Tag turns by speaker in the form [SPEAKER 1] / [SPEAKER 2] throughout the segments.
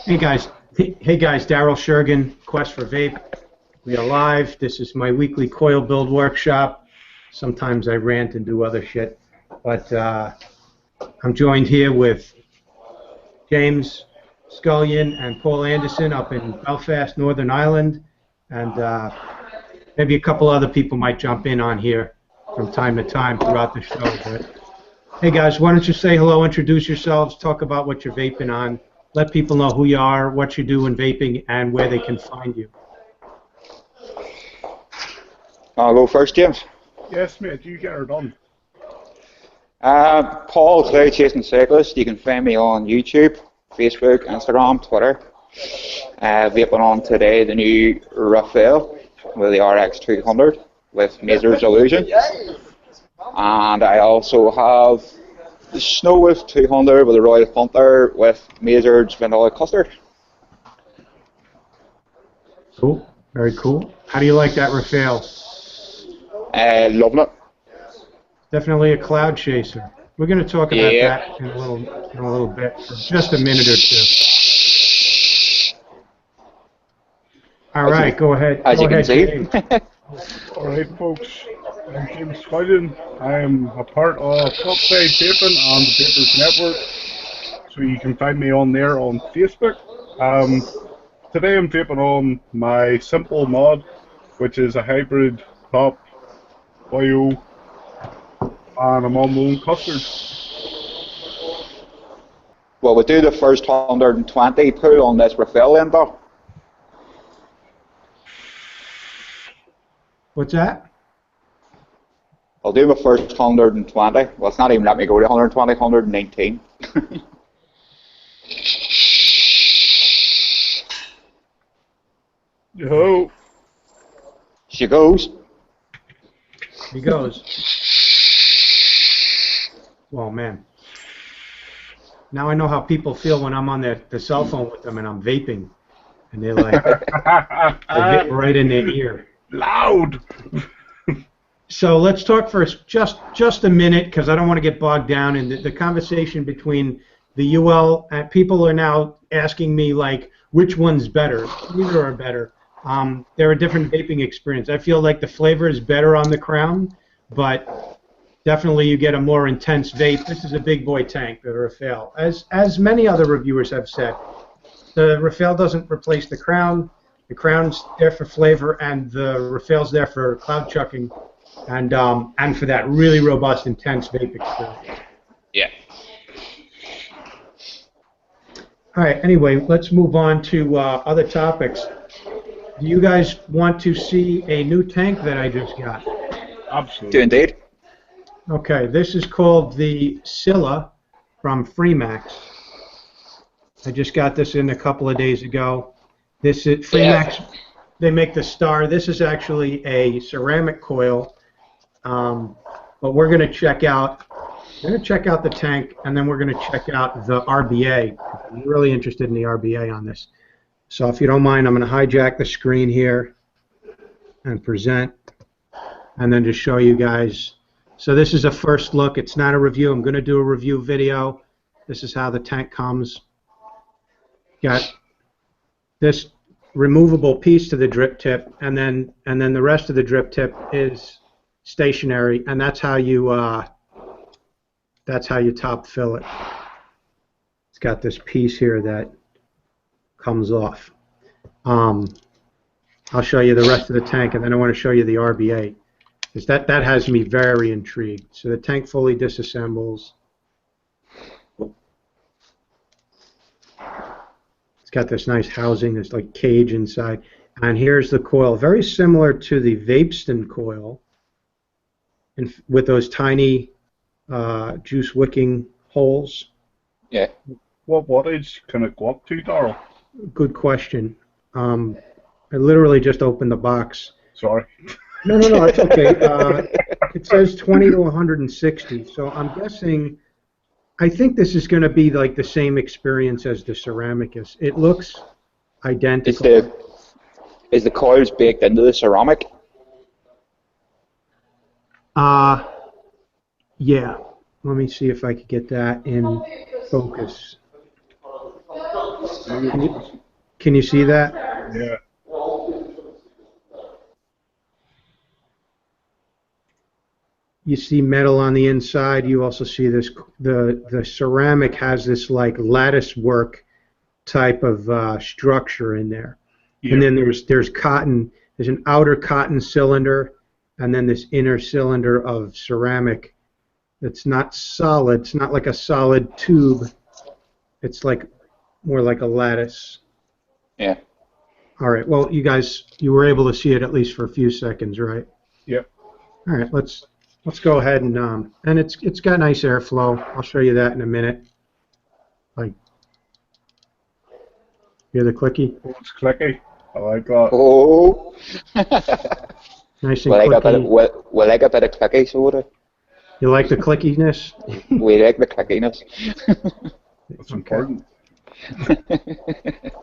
[SPEAKER 1] Hey guys, Daryl Shergan, Quest for Vape. We are live. This is my weekly Coil Build Workshop. Sometimes I rant and do other shit, but I'm joined here with James Scullion and Paul Anderson up in Belfast, Northern Ireland, and maybe a couple other people might jump in on here from time to time throughout the show. But hey guys, why don't you say hello, introduce yourselves, talk about what you're vaping on, let people know who you are, what you do in vaping, and where they can find you.
[SPEAKER 2] I'll go first, James.
[SPEAKER 3] Yes, mate, you get her done.
[SPEAKER 2] Paul, Cloud Chasing Cyclist. You can find me on YouTube, Facebook, Instagram, Twitter. Vaping on today the new Raphael with the RX200 with Mazer's Illusion. And I also have the Snow Wolf 200 with the Royal Hunter with Mazer's Vanilla Custard.
[SPEAKER 1] Cool, very cool. How do you like that Raphael?
[SPEAKER 2] Loving it.
[SPEAKER 1] Definitely a cloud chaser. We're going to talk about that in a little bit, for just a minute or two. All right, go ahead.
[SPEAKER 2] As you can see.
[SPEAKER 3] All right, folks. I'm James Scullion. I am a part of Topside Vaping and the Vapers Network, so you can find me on there on Facebook. Today I'm vaping on my simple mod, which is a hybrid top bio, and I'm on my own custard.
[SPEAKER 2] Well, we'll do the first 120 pull on this Raphael then, though.
[SPEAKER 1] What's that?
[SPEAKER 2] I'll do my first 120. Well, it's not even let me go to 120, 119.
[SPEAKER 3] Yo.
[SPEAKER 2] She goes.
[SPEAKER 1] He goes. Well, man. Now I know how people feel when I'm on the cell phone with them and I'm vaping. And they're like, they hit right in their ear.
[SPEAKER 3] Loud!
[SPEAKER 1] So let's talk for just a minute, because I don't want to get bogged down in the conversation between the UL. People are now asking me, like, which one's better? Neither are better. They're a different vaping experience. I feel like the flavor is better on the Crown, but definitely you get a more intense vape. This is a big boy tank, the Raphael. As many other reviewers have said, the Raphael doesn't replace the Crown. The Crown's there for flavor, and the Raphael's there for cloud chucking, and for that really robust, intense vape experience.
[SPEAKER 2] Yeah.
[SPEAKER 1] All right. Anyway, let's move on to other topics. Do you guys want to see a new tank that I just got?
[SPEAKER 3] Absolutely.
[SPEAKER 2] Do indeed.
[SPEAKER 1] Okay. This is called the Scylla from Freemax. I just got this in a couple of days ago. This is Freemax. Yeah. They make the Star. This is actually a ceramic coil, but we're going to check out. We're going to check out the tank, and then we're going to check out the RBA. I'm really interested in the RBA on this. So if you don't mind, I'm going to hijack the screen here and present, and then just show you guys. So this is a first look. It's not a review. I'm going to do a review video. This is how the tank comes. Got this removable piece to the drip tip, and then the rest of the drip tip is stationary, and that's how you top fill it. It's got this piece here that comes off. I'll show you the rest of the tank, and then I want to show you the RBA, because that has me very intrigued. So the tank fully disassembles. Got this nice housing, this like cage inside, and here's the coil, very similar to the Vapeston coil, and with those tiny juice wicking holes.
[SPEAKER 2] Yeah.
[SPEAKER 3] What wattage can it go up to, Darryl?
[SPEAKER 1] Good question. I literally just opened the box.
[SPEAKER 3] Sorry.
[SPEAKER 1] No, it's okay. It says 20 to 160, so I'm guessing. I think this is going to be like the same experience as the Ceramicus. It looks identical.
[SPEAKER 2] Is the coils baked into the ceramic?
[SPEAKER 1] Yeah. Let me see if I could get that in focus. Can you see that?
[SPEAKER 3] Yeah.
[SPEAKER 1] You see metal on the inside. You also see this. The ceramic has this like lattice work type of structure in there. And then there's cotton. There's an outer cotton cylinder, and then this inner cylinder of ceramic. It's not solid. It's not like a solid tube. It's like more like a lattice.
[SPEAKER 2] Yeah.
[SPEAKER 1] All right. Well, you were able to see it at least for a few seconds, right?
[SPEAKER 3] Yep.
[SPEAKER 1] All right. Let's go ahead and it's got nice airflow. I'll show you that in a minute. Like, hear the clicky?
[SPEAKER 3] Oh, it's clicky. I like that.
[SPEAKER 2] Oh.
[SPEAKER 1] Nice and clicky.
[SPEAKER 2] We like a bit of clicky soda.
[SPEAKER 1] You like the clickiness?
[SPEAKER 2] We like the clickiness.
[SPEAKER 3] That's important.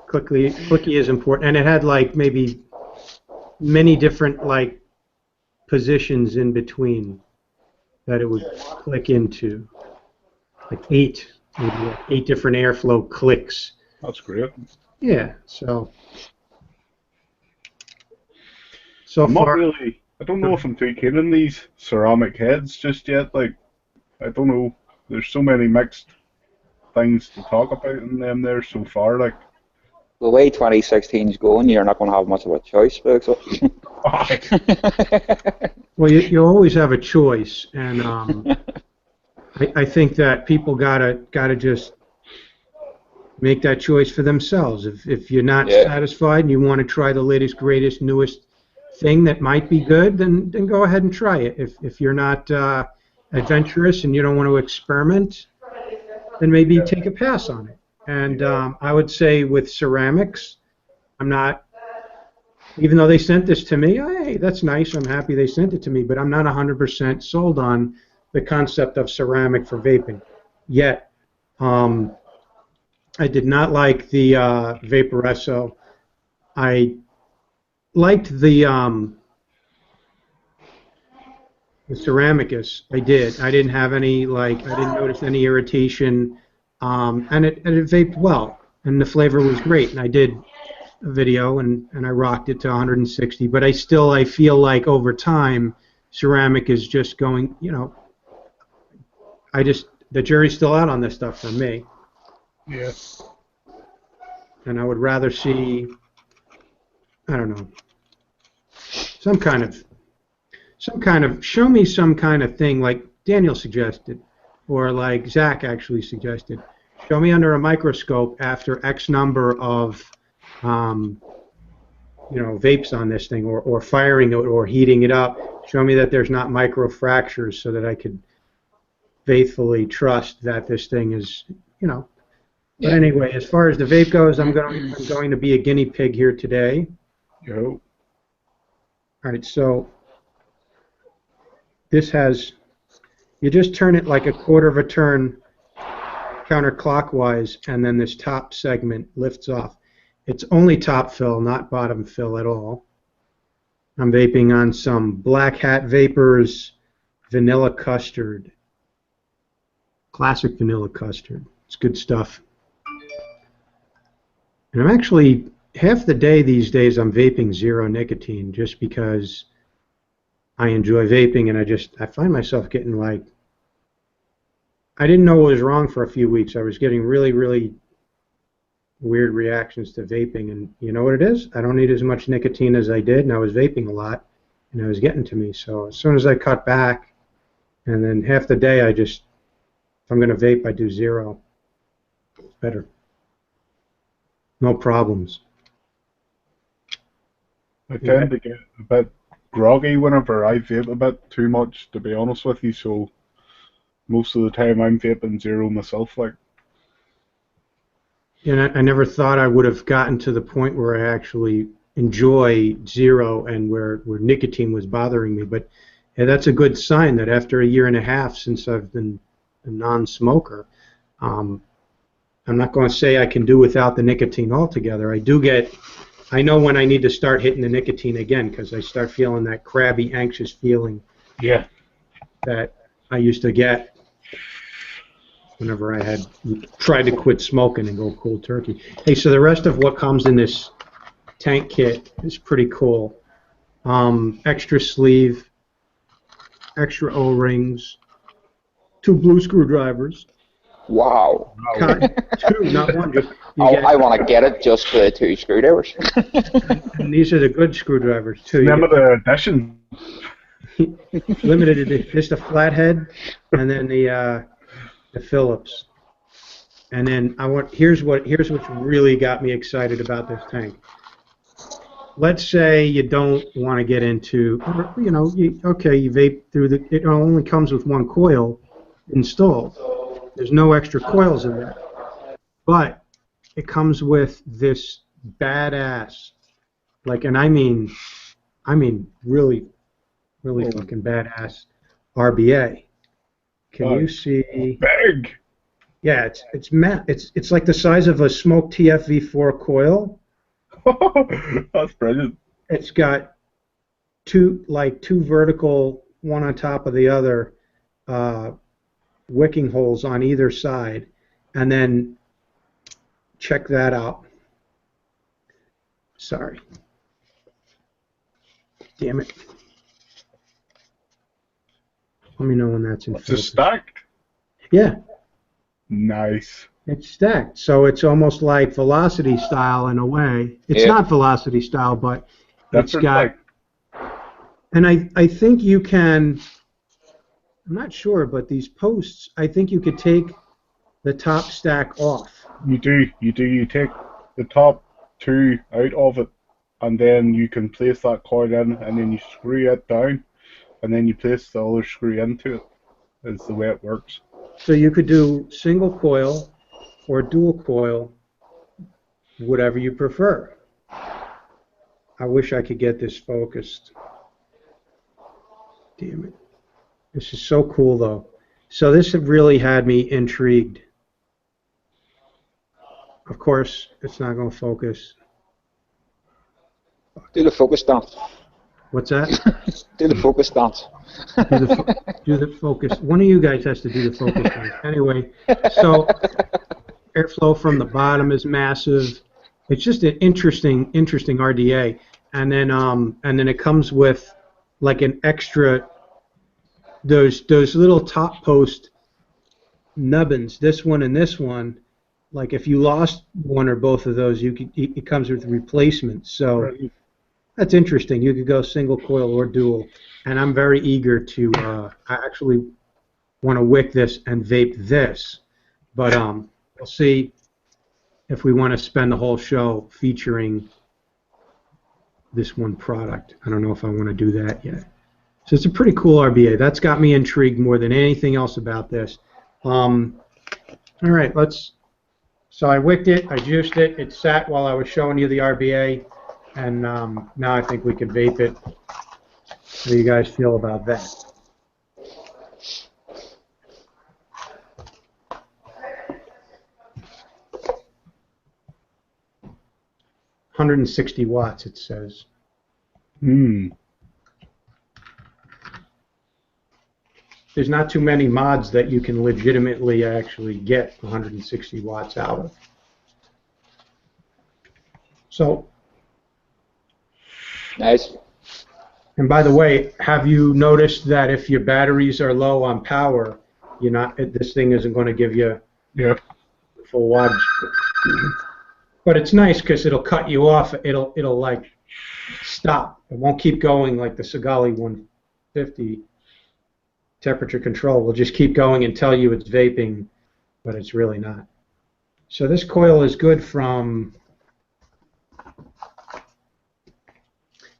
[SPEAKER 1] Clicky is important, and it had like maybe many different like positions in between that it would click into, like maybe like 8 different airflow clicks.
[SPEAKER 3] That's great.
[SPEAKER 1] Yeah. So
[SPEAKER 3] I'm
[SPEAKER 1] far,
[SPEAKER 3] not really. I don't know if I'm too keen on these ceramic heads just yet. Like, I don't know. There's so many mixed things to talk about in them there so far. Like,
[SPEAKER 2] The way 2016's going, you're not going to have much of a choice, folks.
[SPEAKER 1] well, you always have a choice, and I think that people gotta just make that choice for themselves. If you're not satisfied and you want to try the latest, greatest, newest thing that might be good, then go ahead and try it. If you're not adventurous and you don't want to experiment, then maybe take a pass on it. And I would say with ceramics, I'm not, even though they sent this to me, hey, that's nice, I'm happy they sent it to me, but I'm not 100% sold on the concept of ceramic for vaping yet. I did not like the Vaporesso. I liked the Ceramicus. I did. I didn't have any, I didn't notice any irritation, and it vaped well, and the flavor was great. And I did a video, and I rocked it to 160. But I feel like over time, ceramic is just going. The jury's still out on this stuff for me.
[SPEAKER 3] yeah.
[SPEAKER 1] And I would rather see, I don't know, some kind of, show me some kind of thing like Daniel suggested, or like Zach actually suggested. Show me under a microscope after X number of, vapes on this thing, or firing it, or heating it up. Show me that there's not microfractures, so that I could faithfully trust that this thing is, But anyway, as far as the vape goes, I'm going to be a guinea pig here today.
[SPEAKER 3] Yo.
[SPEAKER 1] All right, so this has, you just turn it like a quarter of a turn counterclockwise, and then this top segment lifts off. It's only top fill, not bottom fill at all. I'm vaping on some Black Hat Vapors vanilla custard, classic vanilla custard. It's good stuff. And I'm actually, half the day these days I'm vaping zero nicotine just because I enjoy vaping, and I find myself getting like, I didn't know what was wrong for a few weeks. I was getting really, really weird reactions to vaping, and you know what it is? I don't need as much nicotine as I did, and I was vaping a lot, and it was getting to me. So as soon as I cut back, and then half the day if I'm going to vape, I do zero. It's better. No problems.
[SPEAKER 3] I tend to get a bit groggy whenever I vape a bit too much, to be honest with you, so most of the time I'm vaping zero myself.
[SPEAKER 1] And I never thought I would have gotten to the point where I actually enjoy zero and where nicotine was bothering me. But yeah, that's a good sign that after a year and a half since I've been a non-smoker, I'm not going to say I can do without the nicotine altogether. I know when I need to start hitting the nicotine again, because I start feeling that crabby, anxious feeling
[SPEAKER 3] Yeah.
[SPEAKER 1] that I used to get. whenever I had tried to quit smoking and go cold turkey. Hey, so the rest of what comes in this tank kit is pretty cool. Extra sleeve, extra O-rings, 2 blue screwdrivers.
[SPEAKER 2] Wow.
[SPEAKER 1] Two, not one.
[SPEAKER 2] I want to get it just for the 2 screwdrivers.
[SPEAKER 1] And these are the good screwdrivers too.
[SPEAKER 3] Limited edition.
[SPEAKER 1] Limited edition, just a flathead, and then the Phillips. And then here's what's really got me excited about this tank. Let's say you don't want to get into, you vape through it only comes with 1 coil installed. There's no extra coils in there. But it comes with this badass, and I mean really fucking badass RBA. Can you see?
[SPEAKER 3] Big.
[SPEAKER 1] Yeah, it's like the size of a smoked TFV4 coil.
[SPEAKER 3] That's brilliant.
[SPEAKER 1] It's got two vertical, one on top of the other, wicking holes on either side, and then check that out. Sorry. Damn it. Let me know when that's in focus.
[SPEAKER 3] It's stacked.
[SPEAKER 1] Yeah.
[SPEAKER 3] Nice.
[SPEAKER 1] It's stacked, so it's almost like velocity style in a way. It's not velocity style, but it's got. And I think you can. I'm not sure, but these posts, I think you could take the top stack off.
[SPEAKER 3] You do. You take the top 2 out of it, and then you can place that coil in, and then you screw it down, and then you place the other screw into it. Is the way it works.
[SPEAKER 1] So you could do single coil or dual coil, whatever you prefer. I wish I could get this focused. Damn it. This is so cool, though. So this really had me intrigued. Of course, it's not going to focus.
[SPEAKER 2] Do the focus dance.
[SPEAKER 1] What's that?
[SPEAKER 2] Do the focus dance.
[SPEAKER 1] Do the focus. One of you guys has to do the focus dance. Anyway, so airflow from the bottom is massive. It's just an interesting RDA. And then it comes with like an extra those little top post nubbins. This one and this one. Like if you lost one or both of those, it comes with replacements. So that's interesting. You could go single coil or dual. And I'm very eager to. I actually want to wick this and vape this, but we'll see if we want to spend the whole show featuring this one product. I don't know if I want to do that yet. So it's a pretty cool RBA. That's got me intrigued more than anything else about this. All right, let's. So I wicked it, I juiced it, it sat while I was showing you the RBA, and now I think we can vape it. How do you guys feel about that? $160 it says. There's not too many mods that you can legitimately actually get 160 watts out of. So.
[SPEAKER 2] Nice.
[SPEAKER 1] And by the way, have you noticed that if your batteries are low on power, this thing isn't going to give you full wattage. But it's nice because it'll cut you off. It'll like stop. It won't keep going like the Sigali 150. Temperature control will just keep going and tell you it's vaping, but it's really not. So this coil is good from.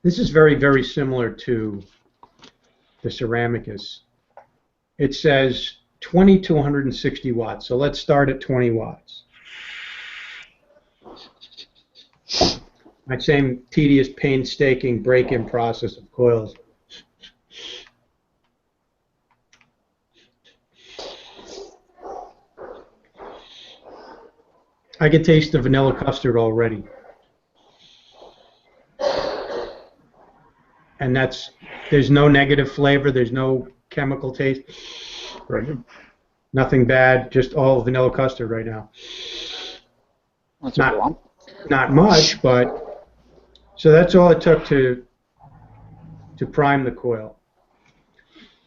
[SPEAKER 1] This is very, very similar to the Ceramicus. It says 20 to 160 watts. So let's start at 20 watts. My same tedious, painstaking break-in process of coils. I can taste the vanilla custard already. And there's no negative flavor, there's no chemical taste.
[SPEAKER 3] Brilliant.
[SPEAKER 1] Nothing bad, just all vanilla custard right now.
[SPEAKER 2] That's what we want.
[SPEAKER 1] Not much, but so that's all it took to prime the coil.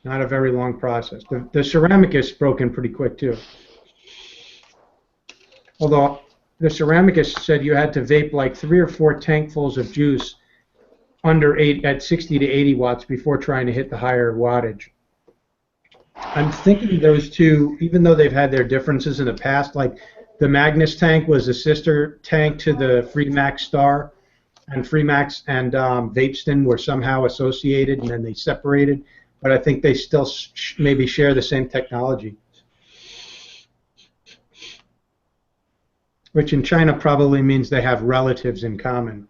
[SPEAKER 1] Not a very long process. The ceramicus broke in pretty quick too. Although the ceramicus said you had to vape like 3 or 4 tankfuls of juice at 60 to 80 watts before trying to hit the higher wattage. I'm thinking those two, even though they've had their differences in the past, like the Magnus tank was a sister tank to the Freemax Star, and Freemax and Vapeston were somehow associated, and then they separated. But I think they still maybe share the same technology, which in China probably means they have relatives in common.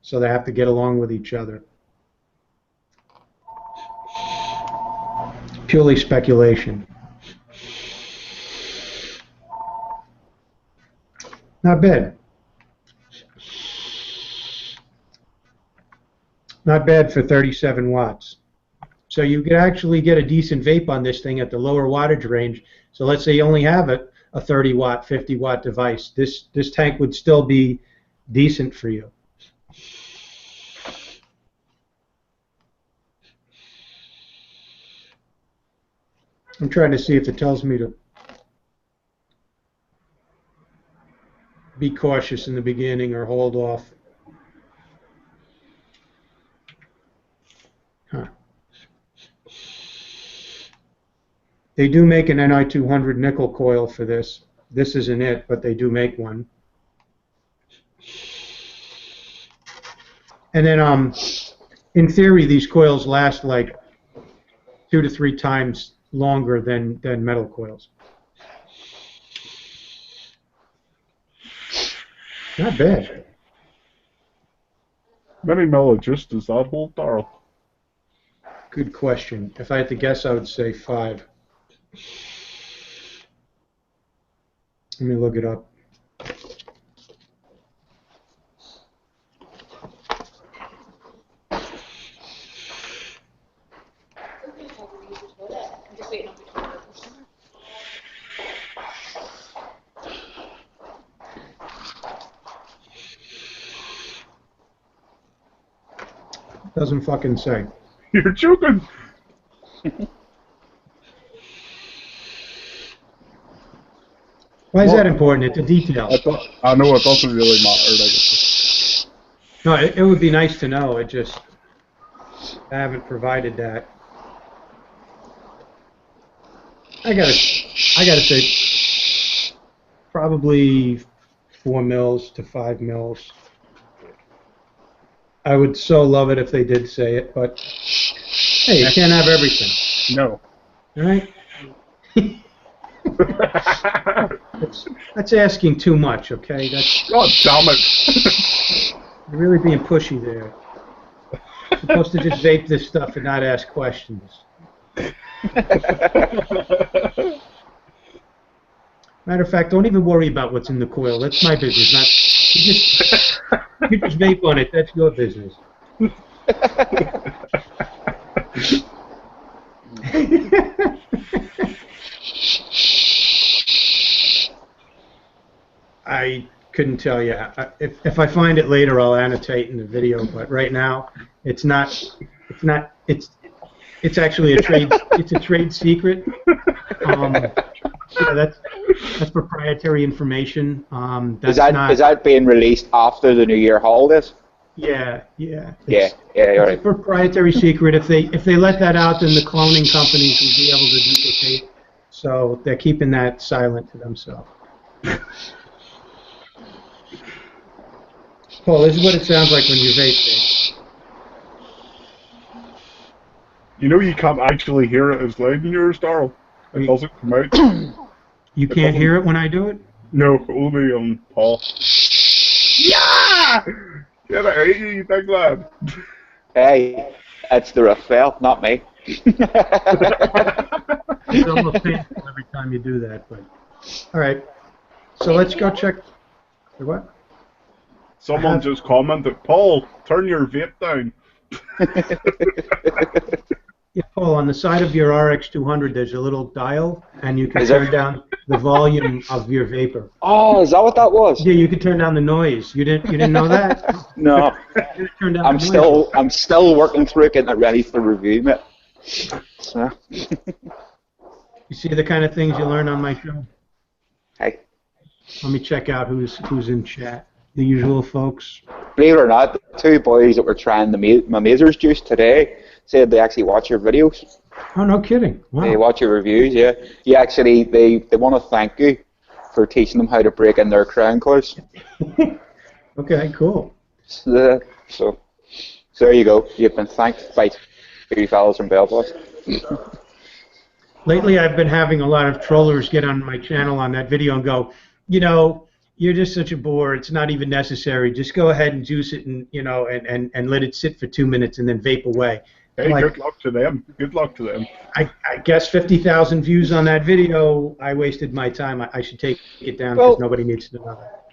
[SPEAKER 1] So they have to get along with each other. Purely speculation. Not bad. Not bad for 37 watts. So you could actually get a decent vape on this thing at the lower wattage range. So let's say you only have a 30 watt, 50 watt device. This tank would still be decent for you. I'm trying to see if it tells me to be cautious in the beginning or hold off. Huh. They do make an Ni200 nickel coil for this. This isn't it, but they do make one. And then, in theory, these coils last like 2 to 3 times longer than metal coils. Not bad.
[SPEAKER 3] Many milliliters does that hold, Darryl?
[SPEAKER 1] Good question. If I had to guess, I would say 5. Let me look it up. Doesn't fucking say.
[SPEAKER 3] You're joking.
[SPEAKER 1] Why is that important? It's a detail.
[SPEAKER 3] I know it doesn't really matter. I guess.
[SPEAKER 1] No, it would be nice to know. I haven't provided that. I gotta say, probably 4 mils to 5 mils. I would so love it if they did say it, but hey, you can't have everything.
[SPEAKER 3] No.
[SPEAKER 1] All right? That's asking too much, okay?
[SPEAKER 3] God damn it.
[SPEAKER 1] You're really being pushy there. You're supposed to just vape this stuff and not ask questions. Matter of fact, don't even worry about what's in the coil. That's my business. You just vape on it. That's your business. I couldn't tell you. If I find it later, I'll annotate in the video. But right now, it's not. It's actually a trade. It's a trade secret. That's proprietary information.
[SPEAKER 2] Is that being released after the New Year holidays?
[SPEAKER 1] Yeah.
[SPEAKER 2] You're
[SPEAKER 1] It's
[SPEAKER 2] right.
[SPEAKER 1] a proprietary secret. If they let that out, then the cloning companies will be able to duplicate. So they're keeping that silent to themselves. Paul, this is what it sounds like when you vape.
[SPEAKER 3] You know you can't actually hear it as loud in yours, Darryl. It doesn't come out.
[SPEAKER 1] You can't hear it when I do it?
[SPEAKER 3] No, only on Paul. Yeah! Get out of here, you big lad.
[SPEAKER 2] Hey, it's the Raphael, not me.
[SPEAKER 1] It's almost painful every time you do that. But all right, so let's go check. What?
[SPEAKER 3] Someone just commented, Paul, turn your vape down.
[SPEAKER 1] Yeah, Paul, on the side of your RX200, there's a little dial, and you can
[SPEAKER 2] Is
[SPEAKER 1] turn
[SPEAKER 2] there?
[SPEAKER 1] down the volume of your vapor.
[SPEAKER 2] Oh, is that what that was?
[SPEAKER 1] Yeah, you can turn down the noise. You didn't know that?
[SPEAKER 2] No,
[SPEAKER 1] Turn down
[SPEAKER 2] I'm
[SPEAKER 1] the noise.
[SPEAKER 2] still working through it, getting it ready for review, mate. So,
[SPEAKER 1] You see the kind of things you learn on my show?
[SPEAKER 2] hey,
[SPEAKER 1] Let me check out who's in chat. The usual folks.
[SPEAKER 2] believe it or not, the two boys that were trying my Mazer's juice today said they actually watch your videos.
[SPEAKER 1] Oh, no kidding.
[SPEAKER 2] They
[SPEAKER 1] Wow.
[SPEAKER 2] watch your reviews, yeah. You actually, they want to thank you for teaching them how to break in their crown coils.
[SPEAKER 1] Okay, cool.
[SPEAKER 2] So there you go. You've been thanked by two fellas from Belfast.
[SPEAKER 1] Lately, I've been having a lot of trollers get on my channel on that video and go, you're just such a bore. It's not even necessary. Just go ahead and juice it and let it sit for 2 minutes and then vape away.
[SPEAKER 3] Hey,
[SPEAKER 1] Like,
[SPEAKER 3] good luck to them. Good luck to them.
[SPEAKER 1] I guess 50,000 views on that video. I wasted my time. I should take it down because
[SPEAKER 2] Well,
[SPEAKER 1] nobody needs to know that.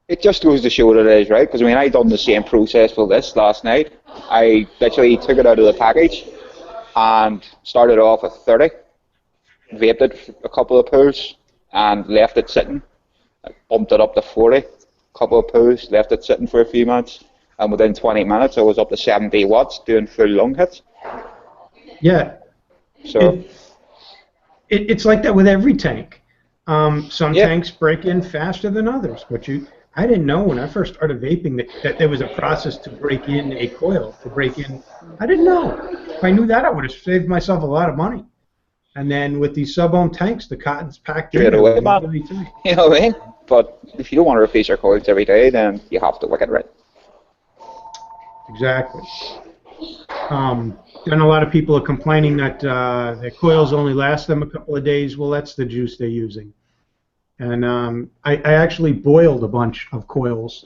[SPEAKER 2] it just goes to show what it is, right? Because I mean, I done the same process for this last night. I literally took it out of the package and started off with 30, vaped it for a couple of pulls, and left it sitting. I bumped it up to 40, a couple of pulls, left it sitting for a few minutes, and within 20 minutes I was up to 70 watts doing full lung hits.
[SPEAKER 1] Yeah,
[SPEAKER 2] So
[SPEAKER 1] it's like that with every tank. Some
[SPEAKER 2] Yeah.
[SPEAKER 1] tanks break in faster than others, but I didn't know when I first started vaping that there was a process to break in a coil, to break in. I didn't know. If I knew that, I would have saved myself a lot of money. And then with these sub-ohm tanks, the cotton's packed in
[SPEAKER 2] straight
[SPEAKER 1] there
[SPEAKER 2] away, man.
[SPEAKER 1] really tight.
[SPEAKER 2] You know what I mean? But if you don't want to replace your coils every day, then you have to wick it right.
[SPEAKER 1] Exactly. Then a lot of people are complaining that their coils only last them a couple of days. Well, that's the juice they're using. And I actually boiled a bunch of coils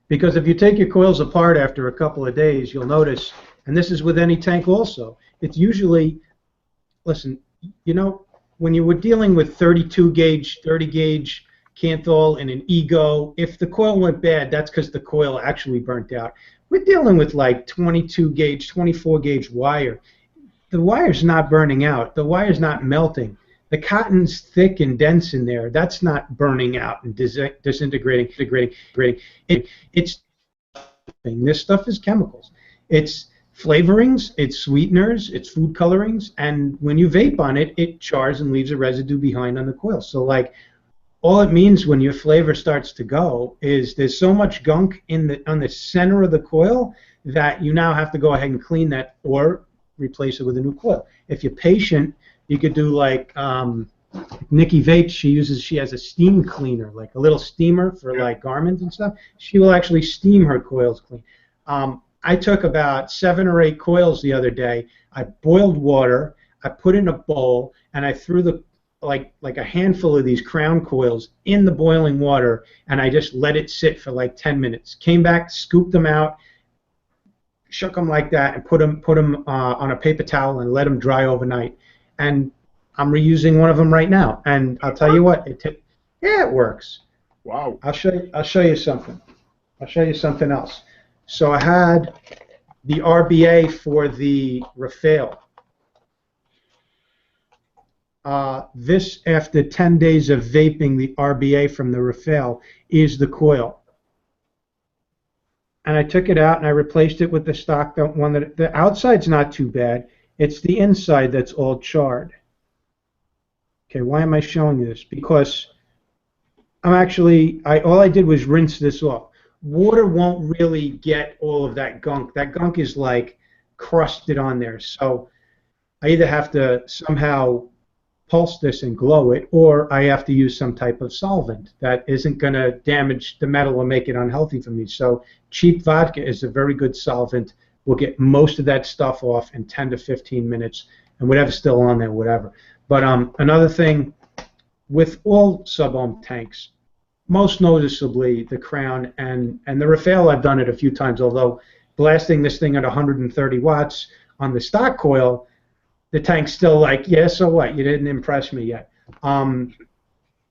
[SPEAKER 1] because if you take your coils apart after a couple of days, you'll notice, and this is with any tank also, it's usually, listen, when you were dealing with 32 gauge, 30 gauge Canthol and an Ego, if the coil went bad, that's because the coil actually burnt out. We're dealing with like 22 gauge, 24 gauge wire. The wire's not burning out. The wire's not melting. The cotton's thick and dense in there. That's not burning out and disintegrating. It's this stuff is chemicals. It's flavorings, it's sweeteners, it's food colorings, and when you vape on it, it chars and leaves a residue behind on the coil. So like, all it means when your flavor starts to go is there's so much gunk on the center of the coil that you now have to go ahead and clean that or replace it with a new coil. If you're patient, you could do like Nikki Vapes. She has a steam cleaner, like a little steamer for like garments and stuff. She will actually steam her coils clean. I took about 7 or 8 coils the other day. I boiled water, I put in a bowl, and I threw the like a handful of these crown coils in the boiling water, and I just let it sit for like 10 minutes. Came back, scooped them out, shook them like that, and put them on a paper towel and let them dry overnight. And I'm reusing one of them right now. And I'll tell you what, it works.
[SPEAKER 3] Wow.
[SPEAKER 1] I'll show you something. I'll show you something else. So I had the RBA for the Rafael. This, after 10 days of vaping, the RBA from the Rafael is the coil. And I took it out and I replaced it with the stock one. That the outside's not too bad. It's the inside that's all charred. Okay, why am I showing you this? Because all I did was rinse this off. Water won't really get all of that gunk. That gunk is like crusted on there. So I either have to somehow pulse this and glow it, or I have to use some type of solvent that isn't going to damage the metal or make it unhealthy for me. So cheap vodka is a very good solvent. We'll get most of that stuff off in 10 to 15 minutes, and whatever's still on there, whatever. But another thing, with all sub-ohm tanks, most noticeably the Crown and the Rafael, I've done it a few times, although blasting this thing at 130 watts on the stock coil, the tank's still like, yeah, so what? You didn't impress me yet. But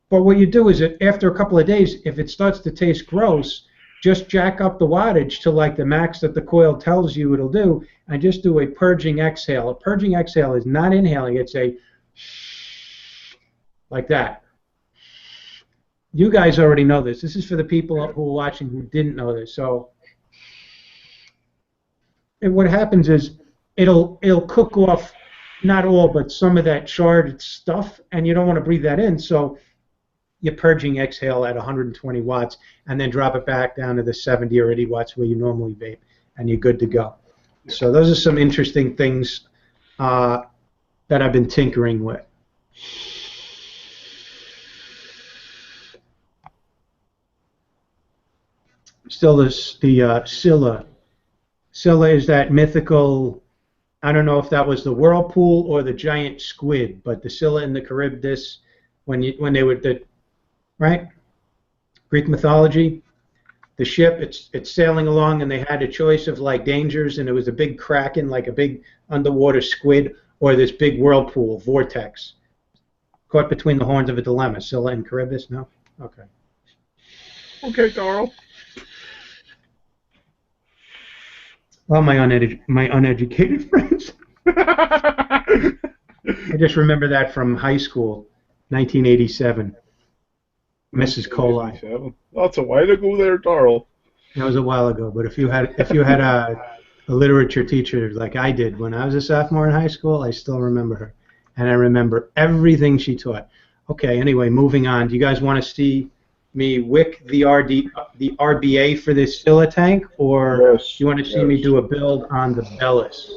[SPEAKER 1] what you do is, after a couple of days, if it starts to taste gross, just jack up the wattage to like the max that the coil tells you it'll do, and just do a purging exhale. A purging exhale is not inhaling, it's a like that. You guys already know this. This is for the people who are watching who didn't know this. So, and what happens is it'll cook off not all, but some of that charred stuff, and you don't want to breathe that in. So you're purging exhale at 120 watts, and then drop it back down to the 70 or 80 watts where you normally vape, and you're good to go. So those are some interesting things that I've been tinkering with. Still, the Scylla. Scylla is that mythical. I don't know if that was the whirlpool or the giant squid, but the Scylla in the Charybdis, when they were right, Greek mythology, the ship it's sailing along, and they had a choice of like dangers, and it was a big kraken, like a big underwater squid, or this big whirlpool vortex, caught between the horns of a dilemma. Scylla and Charybdis, no, okay.
[SPEAKER 3] Okay, Carl.
[SPEAKER 1] Well, my uneducated friends. I just remember that from high school, 1987. Mrs. Coli.
[SPEAKER 3] That's a while ago there, Darrell.
[SPEAKER 1] That was a while ago, but if you had a literature teacher like I did when I was a sophomore in high school, I still remember her, and I remember everything she taught. Okay, anyway, moving on. Do you guys want to see me wick the RBA for this Scylla tank, or
[SPEAKER 3] yes,
[SPEAKER 1] you want to see me do a build on the Aeolus?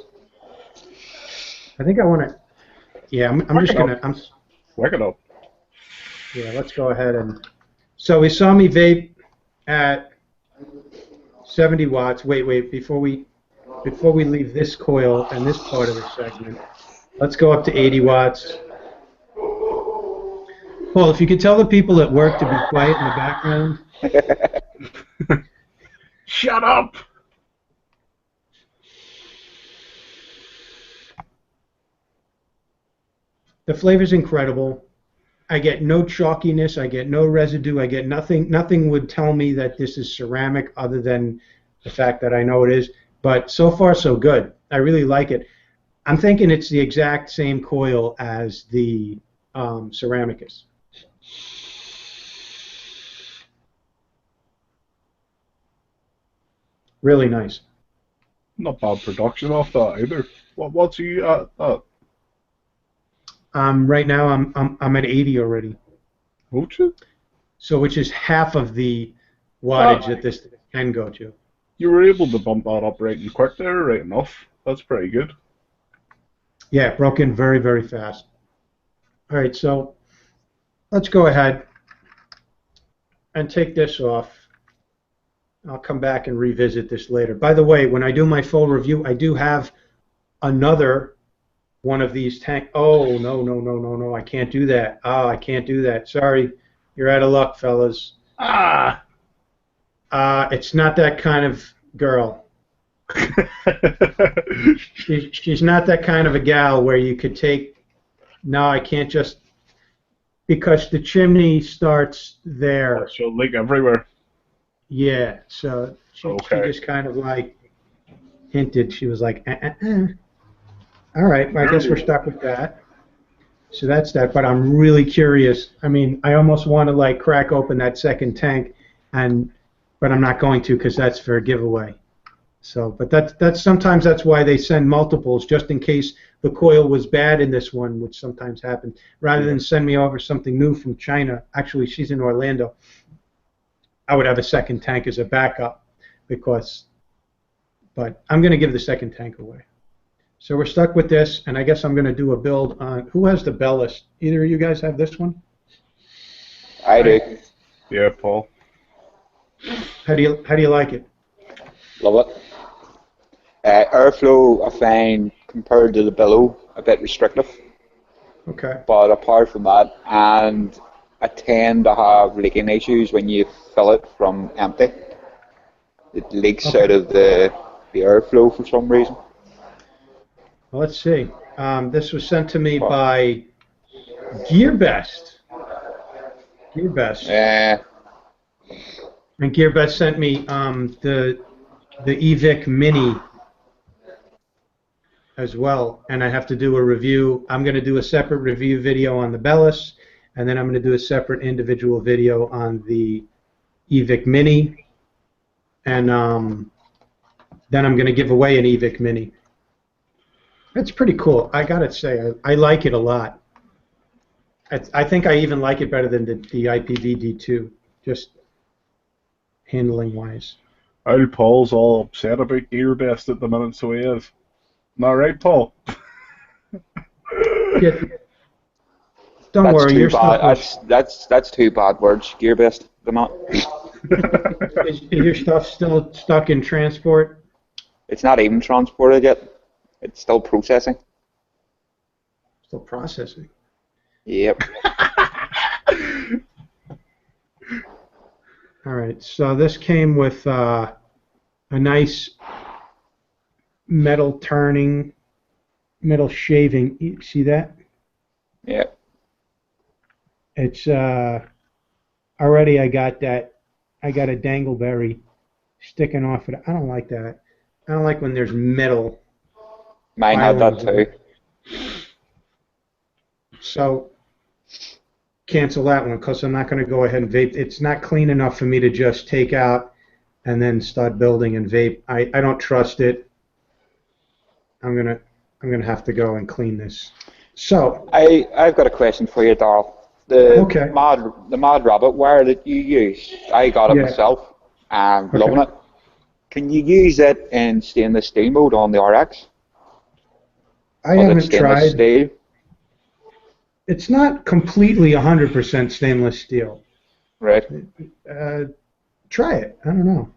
[SPEAKER 1] I think I want to. Yeah, I'm just gonna.
[SPEAKER 3] Wick it up.
[SPEAKER 1] Yeah, let's go ahead and. So we saw me vape at 70 watts. Wait, before we leave this coil and this part of the segment, let's go up to 80 watts. Well, if you could tell the people at work to be quiet in the background.
[SPEAKER 3] Shut up!
[SPEAKER 1] The flavor's incredible. I get no chalkiness. I get no residue. I get nothing. Nothing would tell me that this is ceramic other than the fact that I know it is. But so far, so good. I really like it. I'm thinking it's the exact same coil as the Ceramicus. Really nice.
[SPEAKER 3] Not bad production off that either. What's he at that?
[SPEAKER 1] Right now I'm at 80 already.
[SPEAKER 3] Won't you?
[SPEAKER 1] So which is half of the wattage that this can go to.
[SPEAKER 3] You were able to bump that up right and quick there, right enough. That's pretty good.
[SPEAKER 1] Yeah, it broke in very, very fast. All right, so let's go ahead and take this off. I'll come back and revisit this later. By the way, when I do my full review, I do have another one of these tank. Oh, no, I can't do that. Oh, I can't do that. Sorry, you're out of luck, fellas. It's not that kind of girl. She's not that kind of a gal where you could take. No, I can't just because the chimney starts there.
[SPEAKER 3] She'll leak everywhere.
[SPEAKER 1] Yeah, so she just kind of like hinted. She was like, All right, well, I guess we're stuck with that. So that's that, but I'm really curious. I mean, I almost want to like crack open that second tank, but I'm not going to because that's for a giveaway. So, but that's sometimes that's why they send multiples, just in case the coil was bad in this one, which sometimes happens, rather than send me over something new from China. Actually, she's in Orlando. I would have a second tank as a backup but I'm going to give the second tank away. So we're stuck with this, and I guess I'm going to do a build on, who has the Aeolus? Either of you guys have this one?
[SPEAKER 2] I do.
[SPEAKER 3] Yeah, Paul.
[SPEAKER 1] How do you like it?
[SPEAKER 2] Love it. Airflow, I find, compared to the below, a bit restrictive.
[SPEAKER 1] Okay.
[SPEAKER 2] But apart from that, and I tend to have leaking issues when you fill it from empty. It leaks out of the airflow for some reason.
[SPEAKER 1] Well, let's see. This was sent to me by GearBest. GearBest. And GearBest sent me the EVIC Mini as well, and I have to do a review. I'm going to do a separate review video on the Bellis, and then I'm going to do a separate individual video on the EVIC Mini, and then I'm going to give away an EVIC Mini. It's pretty cool. I got to say, I like it a lot. I think I even like it better than the IPV-D2, just handling-wise.
[SPEAKER 3] Old Paul's all upset about GearBest at the minute, so he is. Not right, Paul?
[SPEAKER 1] Yeah. Don't
[SPEAKER 2] That's
[SPEAKER 1] worry,
[SPEAKER 2] too
[SPEAKER 1] your
[SPEAKER 2] bad.
[SPEAKER 1] stuff
[SPEAKER 2] That's two bad words. GearBest.
[SPEAKER 1] is your stuff still stuck in transport?
[SPEAKER 2] It's not even transported yet. It's still processing.
[SPEAKER 1] Still processing.
[SPEAKER 2] Yep.
[SPEAKER 1] All right, so this came with a nice metal turning, metal shaving. You see that?
[SPEAKER 2] Yeah.
[SPEAKER 1] It's already I got that. I got a dangleberry sticking off it. I don't like that. I don't like when there's metal.
[SPEAKER 2] Mine had that too.
[SPEAKER 1] So cancel that one because I'm not going to go ahead and vape. It's not clean enough for me to just take out and then start building and vape. I don't trust it. I'm gonna have to go and clean this. So
[SPEAKER 2] I've got a question for you, Darrell. The mod rabbit wire that you use, I got it myself and loving it. Can you use it in stainless steel mode on the RX?
[SPEAKER 1] I haven't tried.
[SPEAKER 2] Steel?
[SPEAKER 1] It's not completely 100% stainless steel.
[SPEAKER 2] Right.
[SPEAKER 1] Try it. I don't know.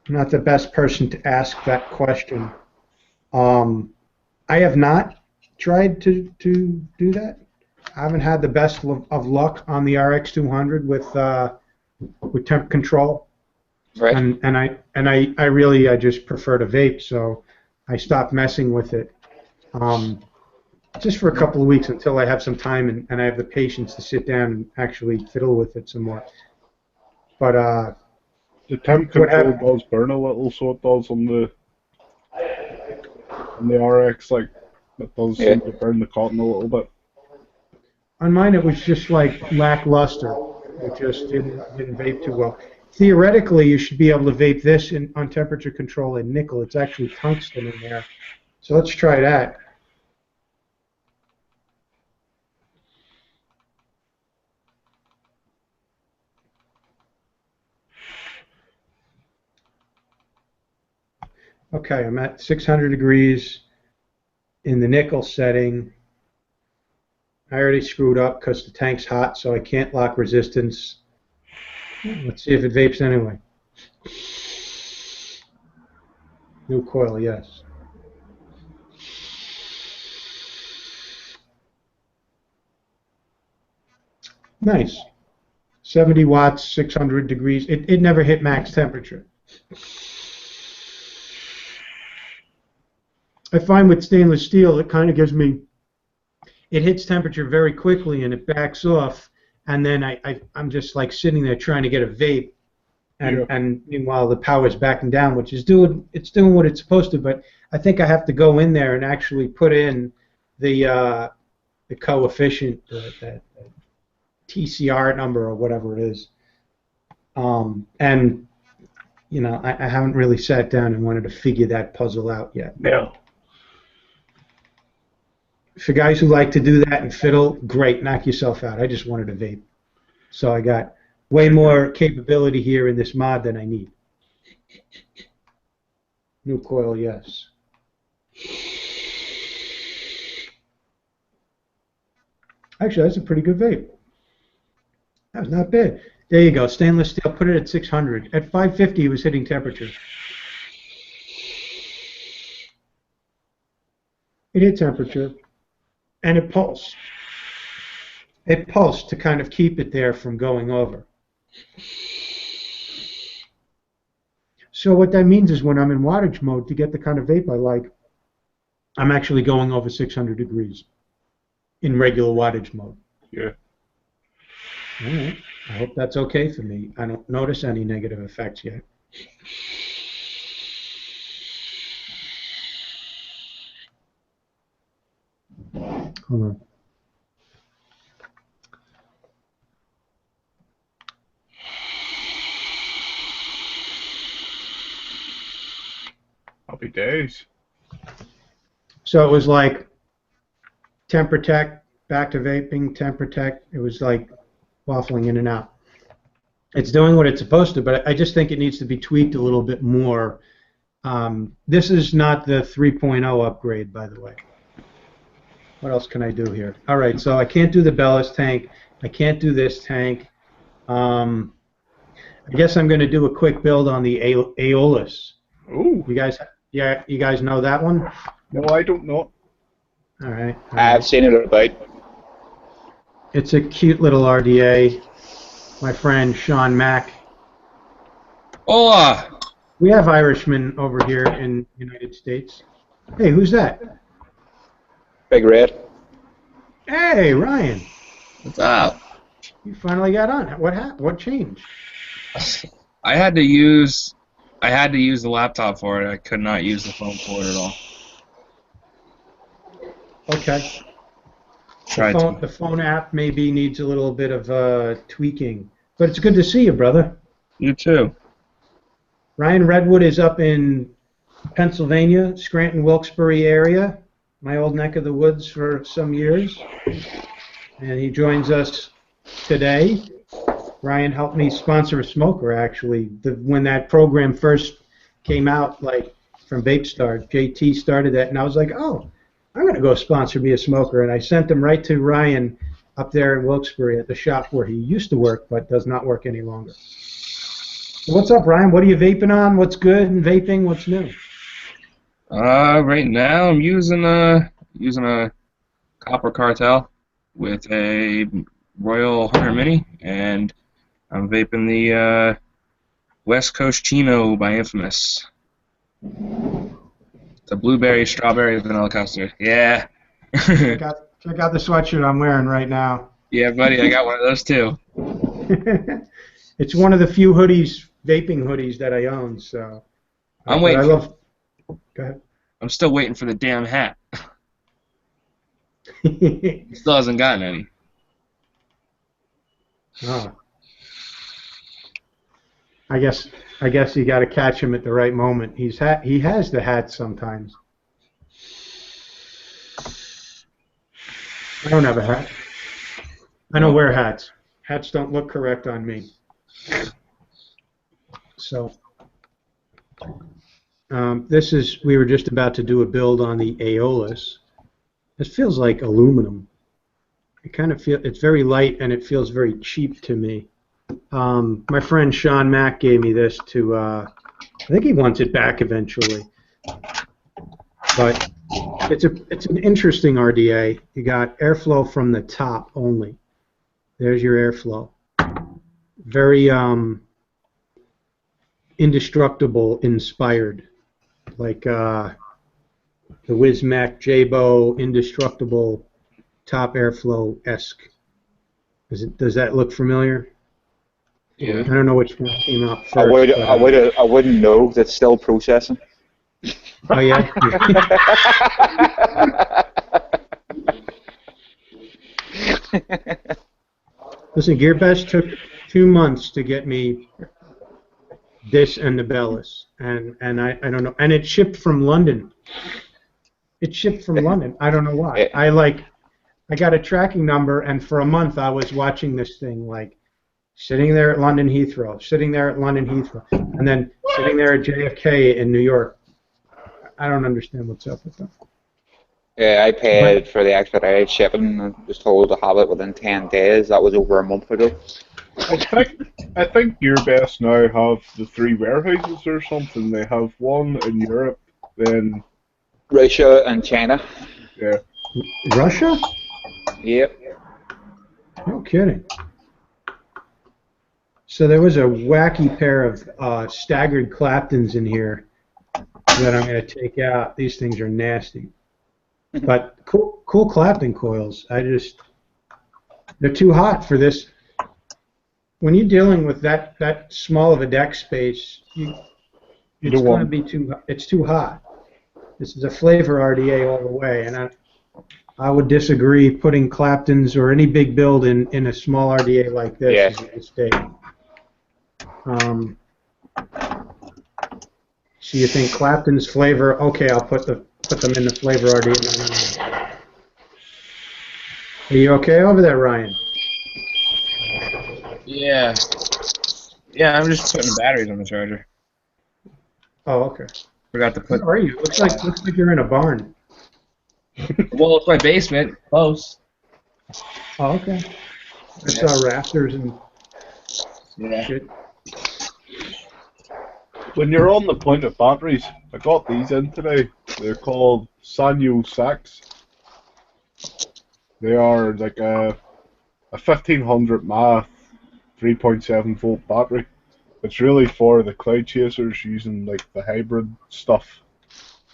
[SPEAKER 1] Not the best person to ask that question. I have not tried to do that. I haven't had the best of luck on the RX200 with temp control.
[SPEAKER 2] Right.
[SPEAKER 1] And I really just prefer to vape, so I stopped messing with it. Just for a couple of weeks until I have some time and I have the patience to sit down and actually fiddle with it some more. But
[SPEAKER 3] the temp control does burn a little, so it does on the RX. Like it does seem to burn the cotton a little bit.
[SPEAKER 1] On mine, it was just like lackluster. It just didn't vape too well. Theoretically, you should be able to vape this on temperature control in nickel. It's actually tungsten in there. So let's try that. Okay, I'm at 600 degrees in the nickel setting. I already screwed up because the tank's hot, so I can't lock resistance. Let's see if it vapes anyway. New coil, yes. Nice. 70 watts, 600 degrees. It never hit max temperature. I find with stainless steel, it kind of gives me, it hits temperature very quickly and it backs off, and then I'm just like sitting there trying to get a vape, and meanwhile the power's backing down, which is doing what it's supposed to. But I think I have to go in there and actually put in the coefficient, that TCR number or whatever it is, and you know I haven't really sat down and wanted to figure that puzzle out yet.
[SPEAKER 3] No.
[SPEAKER 1] For guys who like to do that and fiddle, great, knock yourself out. I just wanted to vape. So I got way more capability here in this mod than I need. New coil, yes. Actually, that's a pretty good vape. That was not bad. There you go, stainless steel, put it at 600. At 550, it was hitting temperature. It hit temperature. And it pulsed. It pulsed to kind of keep it there from going over. So what that means is when I'm in wattage mode, to get the kind of vape I like, I'm actually going over 600 degrees in regular wattage mode.
[SPEAKER 3] Yeah.
[SPEAKER 1] All right. I hope that's okay for me. I don't notice any negative effects yet. Hold on.
[SPEAKER 3] Happy days.
[SPEAKER 1] So it was like temp protect, back to vaping, temp protect. It was like waffling in and out. It's doing what it's supposed to, but I just think it needs to be tweaked a little bit more. This is not the 3.0 upgrade, by the way. What else can I do here? All right, so I can't do the Bellis tank. I can't do this tank. I guess I'm going to do a quick build on the Aeolus.
[SPEAKER 3] Ooh.
[SPEAKER 1] You guys know that one?
[SPEAKER 3] No, I don't know.
[SPEAKER 1] All right.
[SPEAKER 2] I've seen it about.
[SPEAKER 1] It's a cute little RDA. My friend Sean Mack.
[SPEAKER 4] Hola!
[SPEAKER 1] We have Irishmen over here in the United States. Hey, who's that?
[SPEAKER 2] Big Red.
[SPEAKER 1] Hey, Ryan.
[SPEAKER 4] What's up?
[SPEAKER 1] You finally got on. What happened? What changed?
[SPEAKER 4] I had to use the laptop for it. I could not use the phone for it at all.
[SPEAKER 1] Okay.
[SPEAKER 4] Tried to.
[SPEAKER 1] The phone app maybe needs a little bit of tweaking. But it's good to see you, brother.
[SPEAKER 4] You too.
[SPEAKER 1] Ryan Redwood is up in Pennsylvania, Scranton, Wilkes-Barre area, my old neck of the woods for some years. And he joins us today. Ryan helped me sponsor a smoker, actually. When that program first came out, like from VapeStar, JT started that, and I was like, oh, I'm going to go sponsor me a smoker. And I sent him right to Ryan up there in Wilkes-Barre at the shop where he used to work but does not work any longer. So what's up, Ryan? What are you vaping on? What's good in vaping? What's new?
[SPEAKER 4] Right now I'm using a Copper Cartel with a Royal Hunter Mini, and I'm vaping the West Coast Chino by Infamous. The blueberry, strawberry, vanilla custard. Yeah.
[SPEAKER 1] Check out the sweatshirt I'm wearing right now.
[SPEAKER 4] Yeah, buddy, I got one of those too.
[SPEAKER 1] It's one of the few vaping hoodies that I own. So
[SPEAKER 4] I'm waiting.
[SPEAKER 1] Go ahead.
[SPEAKER 4] I'm still waiting for the damn hat. Still hasn't gotten any.
[SPEAKER 1] Oh. I guess you got to catch him at the right moment. He has the hat sometimes. I don't have a hat. I don't wear hats. Hats don't look correct on me. So we were just about to do a build on the Aeolus. This feels like aluminum. It's very light and it feels very cheap to me. My friend Sean Mack gave me this to, I think he wants it back eventually. But it's an interesting RDA. You got airflow from the top only. There's your airflow. Very indestructible inspired, like the Wismac Jabo indestructible top airflow-esque. Does that look familiar?
[SPEAKER 4] Yeah.
[SPEAKER 1] I don't know which one came out first.
[SPEAKER 2] I wouldn't know. That's still processing.
[SPEAKER 1] Oh yeah. Listen, GearBest took 2 months to get me this and the Bellis, and I don't know, and it shipped from London. It shipped from London. I don't know why. I got a tracking number, and for a month I was watching this thing like sitting there at London Heathrow, sitting there at London Heathrow, and then sitting there at JFK in New York. I don't understand what's up with them.
[SPEAKER 2] Yeah, I paid for the expedited shipping and was told to have it within 10 days. That was over a month ago.
[SPEAKER 3] I think GearBest now have the 3 warehouses or something. They have one in Europe, then
[SPEAKER 2] Russia and China.
[SPEAKER 3] Yeah.
[SPEAKER 1] Russia?
[SPEAKER 2] Yep.
[SPEAKER 1] No kidding. So there was a wacky pair of staggered Claptons in here that I'm going to take out. These things are nasty. But cool Clapton coils. They're too hot for this when you're dealing with that small of a deck space,
[SPEAKER 3] You
[SPEAKER 1] it's
[SPEAKER 3] don't
[SPEAKER 1] going to
[SPEAKER 3] want.
[SPEAKER 1] be it's too hot. This is a flavor RDA all the way, and I would disagree putting Clapton's or any big build in a small RDA like this
[SPEAKER 2] Yeah.
[SPEAKER 1] is a mistake. So you think Clapton's flavor? Okay, I'll put them in the flavor RDA. No. Are you okay over there, Ryan?
[SPEAKER 4] Yeah. Yeah, I'm just putting batteries on the charger.
[SPEAKER 1] Oh, okay.
[SPEAKER 4] Forgot to put.
[SPEAKER 1] Where are you? Looks like you're in a barn.
[SPEAKER 4] Well, it's my basement. Close.
[SPEAKER 1] Oh, okay. I saw rafters and
[SPEAKER 4] Yeah.
[SPEAKER 1] shit.
[SPEAKER 3] When you're on the point of batteries, I got these in today. They're called Sanyo Sax. They are like a 1500 mAh 3.7 volt battery. It's really for the cloud chasers using like the hybrid stuff.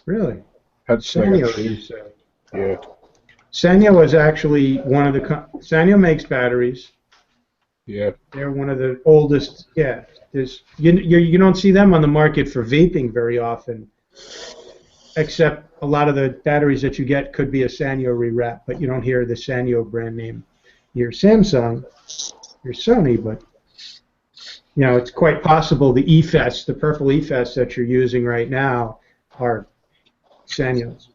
[SPEAKER 1] Really?
[SPEAKER 3] Hits like a
[SPEAKER 1] Sanyo,
[SPEAKER 3] tree.
[SPEAKER 1] you said.
[SPEAKER 3] Yeah.
[SPEAKER 1] Sanyo is actually one of the Sanyo makes batteries.
[SPEAKER 3] Yeah.
[SPEAKER 1] They're one of the oldest. Yeah, you don't see them on the market for vaping very often, except a lot of the batteries that you get could be a Sanyo rewrap, but you don't hear the Sanyo brand name. Your Samsung, your Sony, but you know it's quite possible the EFES, the purple EFES that you're using right now, are Sanyos.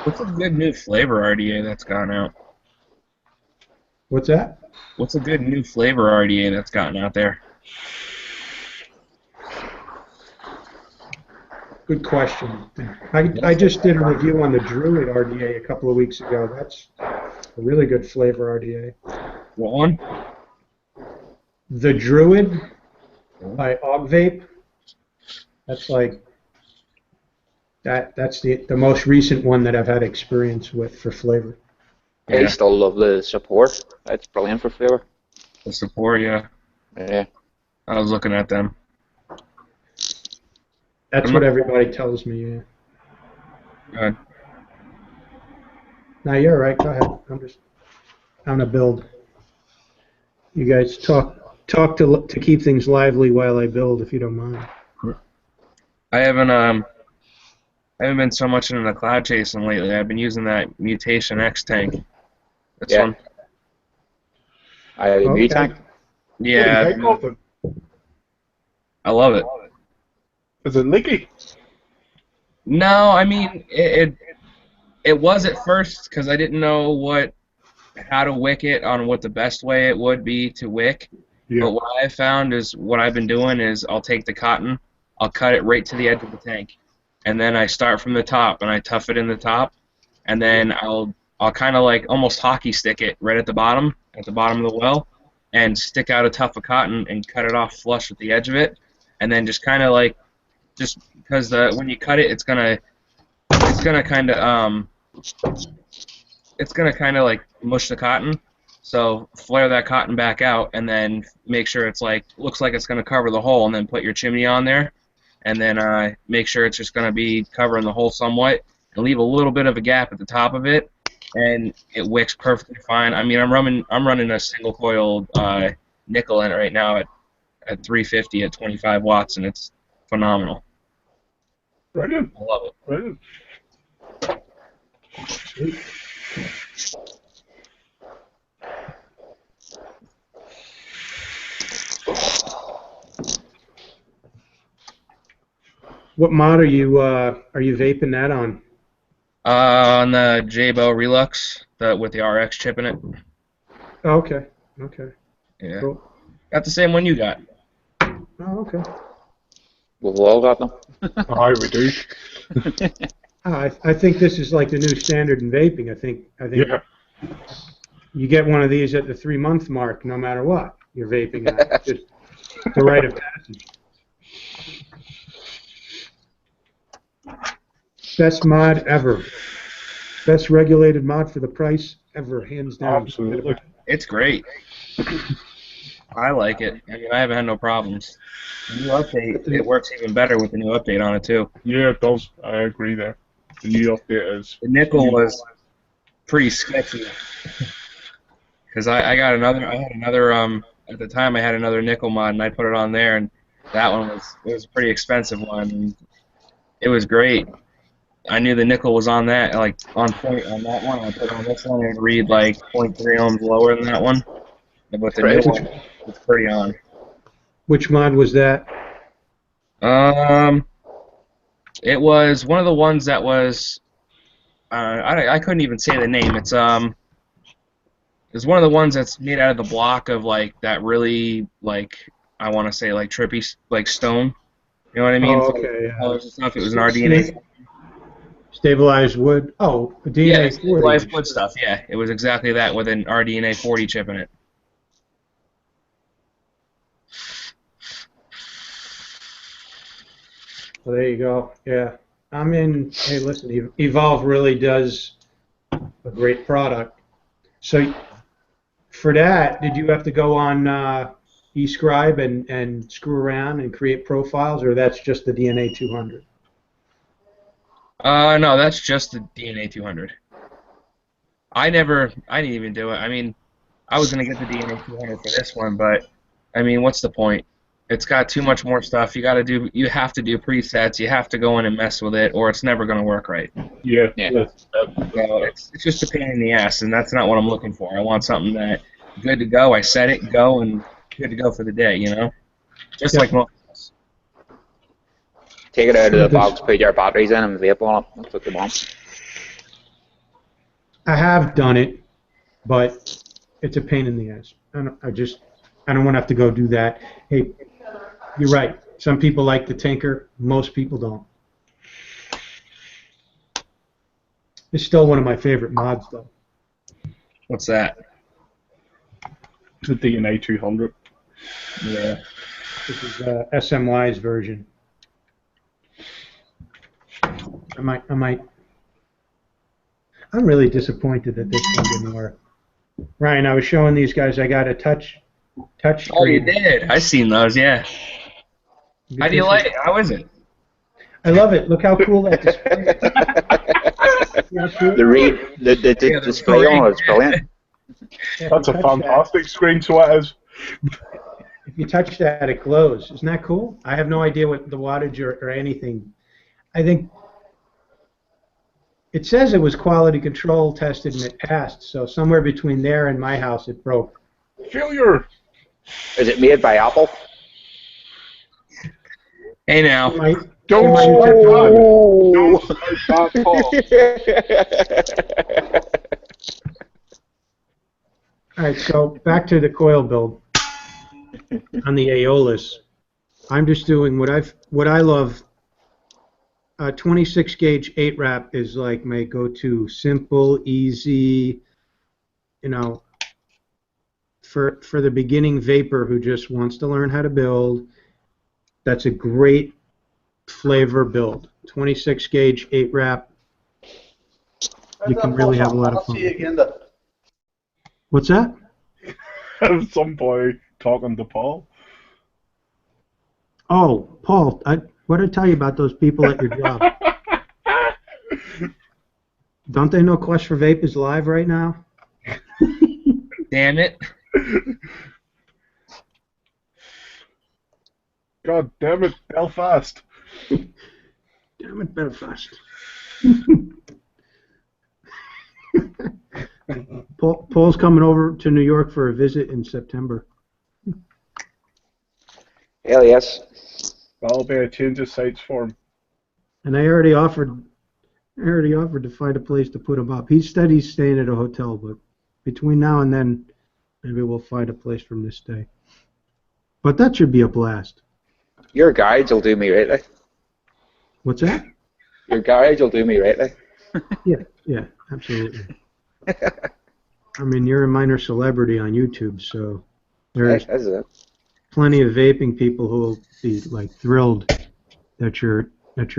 [SPEAKER 4] What's a good new flavor RDA that's gone out?
[SPEAKER 1] What's that?
[SPEAKER 4] What's a good new flavor RDA that's gotten out there?
[SPEAKER 1] Good question. I just did a review on the Druid RDA a couple of weeks ago. That's a really good flavor RDA.
[SPEAKER 4] What one?
[SPEAKER 1] The Druid by Vape. That's like that's the most recent one that I've had experience with for flavor.
[SPEAKER 2] I
[SPEAKER 4] Yeah.
[SPEAKER 2] still love the support. It's brilliant for flavor.
[SPEAKER 4] The support, yeah.
[SPEAKER 2] Yeah.
[SPEAKER 4] I was looking at them.
[SPEAKER 1] That's what everybody tells me, yeah.
[SPEAKER 4] Good.
[SPEAKER 1] Now you're all right, go ahead. I'm just on a build. You guys talk to keep things lively while I build, if you don't mind.
[SPEAKER 4] I haven't been so much into the cloud chasing lately. I've been using that Mutation X tank. That's
[SPEAKER 2] Yeah.
[SPEAKER 4] one.
[SPEAKER 2] The
[SPEAKER 1] Okay.
[SPEAKER 2] new tank.
[SPEAKER 3] What do you
[SPEAKER 4] Yeah,
[SPEAKER 3] think of it?
[SPEAKER 4] I love it.
[SPEAKER 3] Is it leaky?
[SPEAKER 4] No, I mean it was at first because I didn't know how to wick it on what the best way it would be to wick.
[SPEAKER 3] Yeah.
[SPEAKER 4] But what I found is what I've been doing is I'll take the cotton, I'll cut it right to the edge of the tank, and then I start from the top and I tough it in the top, and then I'll kind of like almost hockey stick it right at the bottom of the well, and stick out a tuft of cotton and cut it off flush with the edge of it, and then just kind of like just because when you cut it, it's gonna kind of like mush the cotton. So flare that cotton back out, and then make sure it's like looks like it's gonna cover the hole, and then put your chimney on there, and then make sure it's just gonna be covering the hole somewhat, and leave a little bit of a gap at the top of it, and it wicks perfectly fine. I mean, I'm running a single coil nickel in it right now at 350 at 25 watts, and it's phenomenal.
[SPEAKER 3] Brilliant.
[SPEAKER 4] I love it.
[SPEAKER 3] Brilliant.
[SPEAKER 1] What mod are you vaping that on?
[SPEAKER 4] On the Jabo Relux, with the RX chip in it.
[SPEAKER 1] Oh, okay. Okay.
[SPEAKER 4] Yeah.
[SPEAKER 1] Cool.
[SPEAKER 4] Got the same one you got.
[SPEAKER 1] Oh, okay.
[SPEAKER 2] We've all got them.
[SPEAKER 3] Aye, we do.
[SPEAKER 1] I think this is like the new standard in vaping. I think
[SPEAKER 3] Yeah.
[SPEAKER 1] you get one of these at the 3-month mark, no matter what you're vaping at. Just the rite of passage. Best mod ever. Best regulated mod for the price ever, hands down.
[SPEAKER 3] Absolutely.
[SPEAKER 4] It's great. I like it. I mean, I haven't had no problems. The new update, it works even better with the new update on it too.
[SPEAKER 3] Yeah, it does. I agree there. The new update is.
[SPEAKER 4] The nickel was pretty sketchy Because I got another, I had another, at the time I had another nickel mod, and I put it on there, and that one was a pretty expensive one. And it was great. I knew the nickel was on that, like on point on that one. I put on this one and read like .3 ohms lower than that one. But the new
[SPEAKER 2] Right.
[SPEAKER 4] one, it's pretty on.
[SPEAKER 1] Which mod was that?
[SPEAKER 4] Um, it was one of the ones that was, I couldn't even say the name. It's one of the ones that's made out of the block of like that really like I want to say like trippy like stone. You know what I mean?
[SPEAKER 1] Oh,
[SPEAKER 4] For
[SPEAKER 1] okay. Yeah.
[SPEAKER 4] colors and stuff. It was an RDNA.
[SPEAKER 1] Stabilized wood. Oh, a
[SPEAKER 4] Yeah,
[SPEAKER 1] DNA 40.
[SPEAKER 4] life wood stuff. Yeah, it was exactly that with an RDNA 40 chip in it.
[SPEAKER 1] Well, there you go. Yeah. Hey, listen, Evolve really does a great product. So for that, did you have to go on eScribe and screw around and create profiles, or that's just the DNA 200?
[SPEAKER 4] No, that's just the DNA 200. I didn't even do it. I mean, I was gonna get the DNA 200 for this one, but I mean, what's the point? It's got too much more stuff. You have to do presets. You have to go in and mess with it, or it's never gonna work right.
[SPEAKER 3] Yeah.
[SPEAKER 2] Yeah.
[SPEAKER 4] So it's just a pain in the ass, and that's not what I'm looking for. I want something that good to go. I set it, go, and good to go for the day. You know, just
[SPEAKER 1] Yeah.
[SPEAKER 4] like most of us.
[SPEAKER 2] Take it out of the box, put your batteries in, and vape on it. That's what they want.
[SPEAKER 1] I have done it, but it's a pain in the ass. I don't want to have to go do that. Hey, you're right. Some people like to tinker. Most people don't. It's still one of my favorite mods, though.
[SPEAKER 4] What's that?
[SPEAKER 3] The DNA 200.
[SPEAKER 4] Yeah.
[SPEAKER 1] This is SMY's version. I'm really disappointed that this one didn't work. Ryan, I was showing these guys I got a touch screen.
[SPEAKER 4] Oh, you did. I seen those. Yeah. How do you like it? How is it?
[SPEAKER 1] I love it. Look how cool that display is. See how cool?
[SPEAKER 2] The display on it is brilliant.
[SPEAKER 1] Yeah,
[SPEAKER 3] That's
[SPEAKER 1] if
[SPEAKER 3] a
[SPEAKER 1] you touch
[SPEAKER 3] fantastic screen, so it is.
[SPEAKER 1] that- If you touch that, it glows. Isn't that cool? I have no idea what the wattage or anything. I think it says it was quality control tested and it passed. So somewhere between there and my house, it broke.
[SPEAKER 3] Failure!
[SPEAKER 2] Is it made by Apple?
[SPEAKER 4] Hey now.
[SPEAKER 3] Don't
[SPEAKER 2] Oh.
[SPEAKER 3] start that, Paul.
[SPEAKER 1] All right, so back to the coil build on the Aeolus. I'm just doing what I love. 26 gauge 8 wrap is like my go-to, simple, easy. You know, for the beginning vapor who just wants to learn how to build. That's a great flavor build. 26 gauge 8 wrap. You can really have a lot of fun. What's that?
[SPEAKER 3] Some boy talking to Paul.
[SPEAKER 1] Oh, Paul, what did I tell you about those people at your job? Don't they know Quest for Vape is live right now?
[SPEAKER 4] Damn it.
[SPEAKER 3] God damn it, Belfast.
[SPEAKER 1] Damn it, Belfast. Paul's coming over to New York for a visit in September.
[SPEAKER 2] Hell yes.
[SPEAKER 3] That'll be a change of sites for him.
[SPEAKER 1] And I already offered to find a place to put him up. He said he's staying at a hotel, but between now and then, maybe we'll find a place for him to stay. But that should be a blast.
[SPEAKER 2] Your guides will do me rightly.
[SPEAKER 1] What's that?
[SPEAKER 2] Your guides will do me rightly.
[SPEAKER 1] Yeah, absolutely. I mean, you're a minor celebrity on YouTube, so there's
[SPEAKER 2] That's it.
[SPEAKER 1] plenty of vaping people who will be like thrilled that you're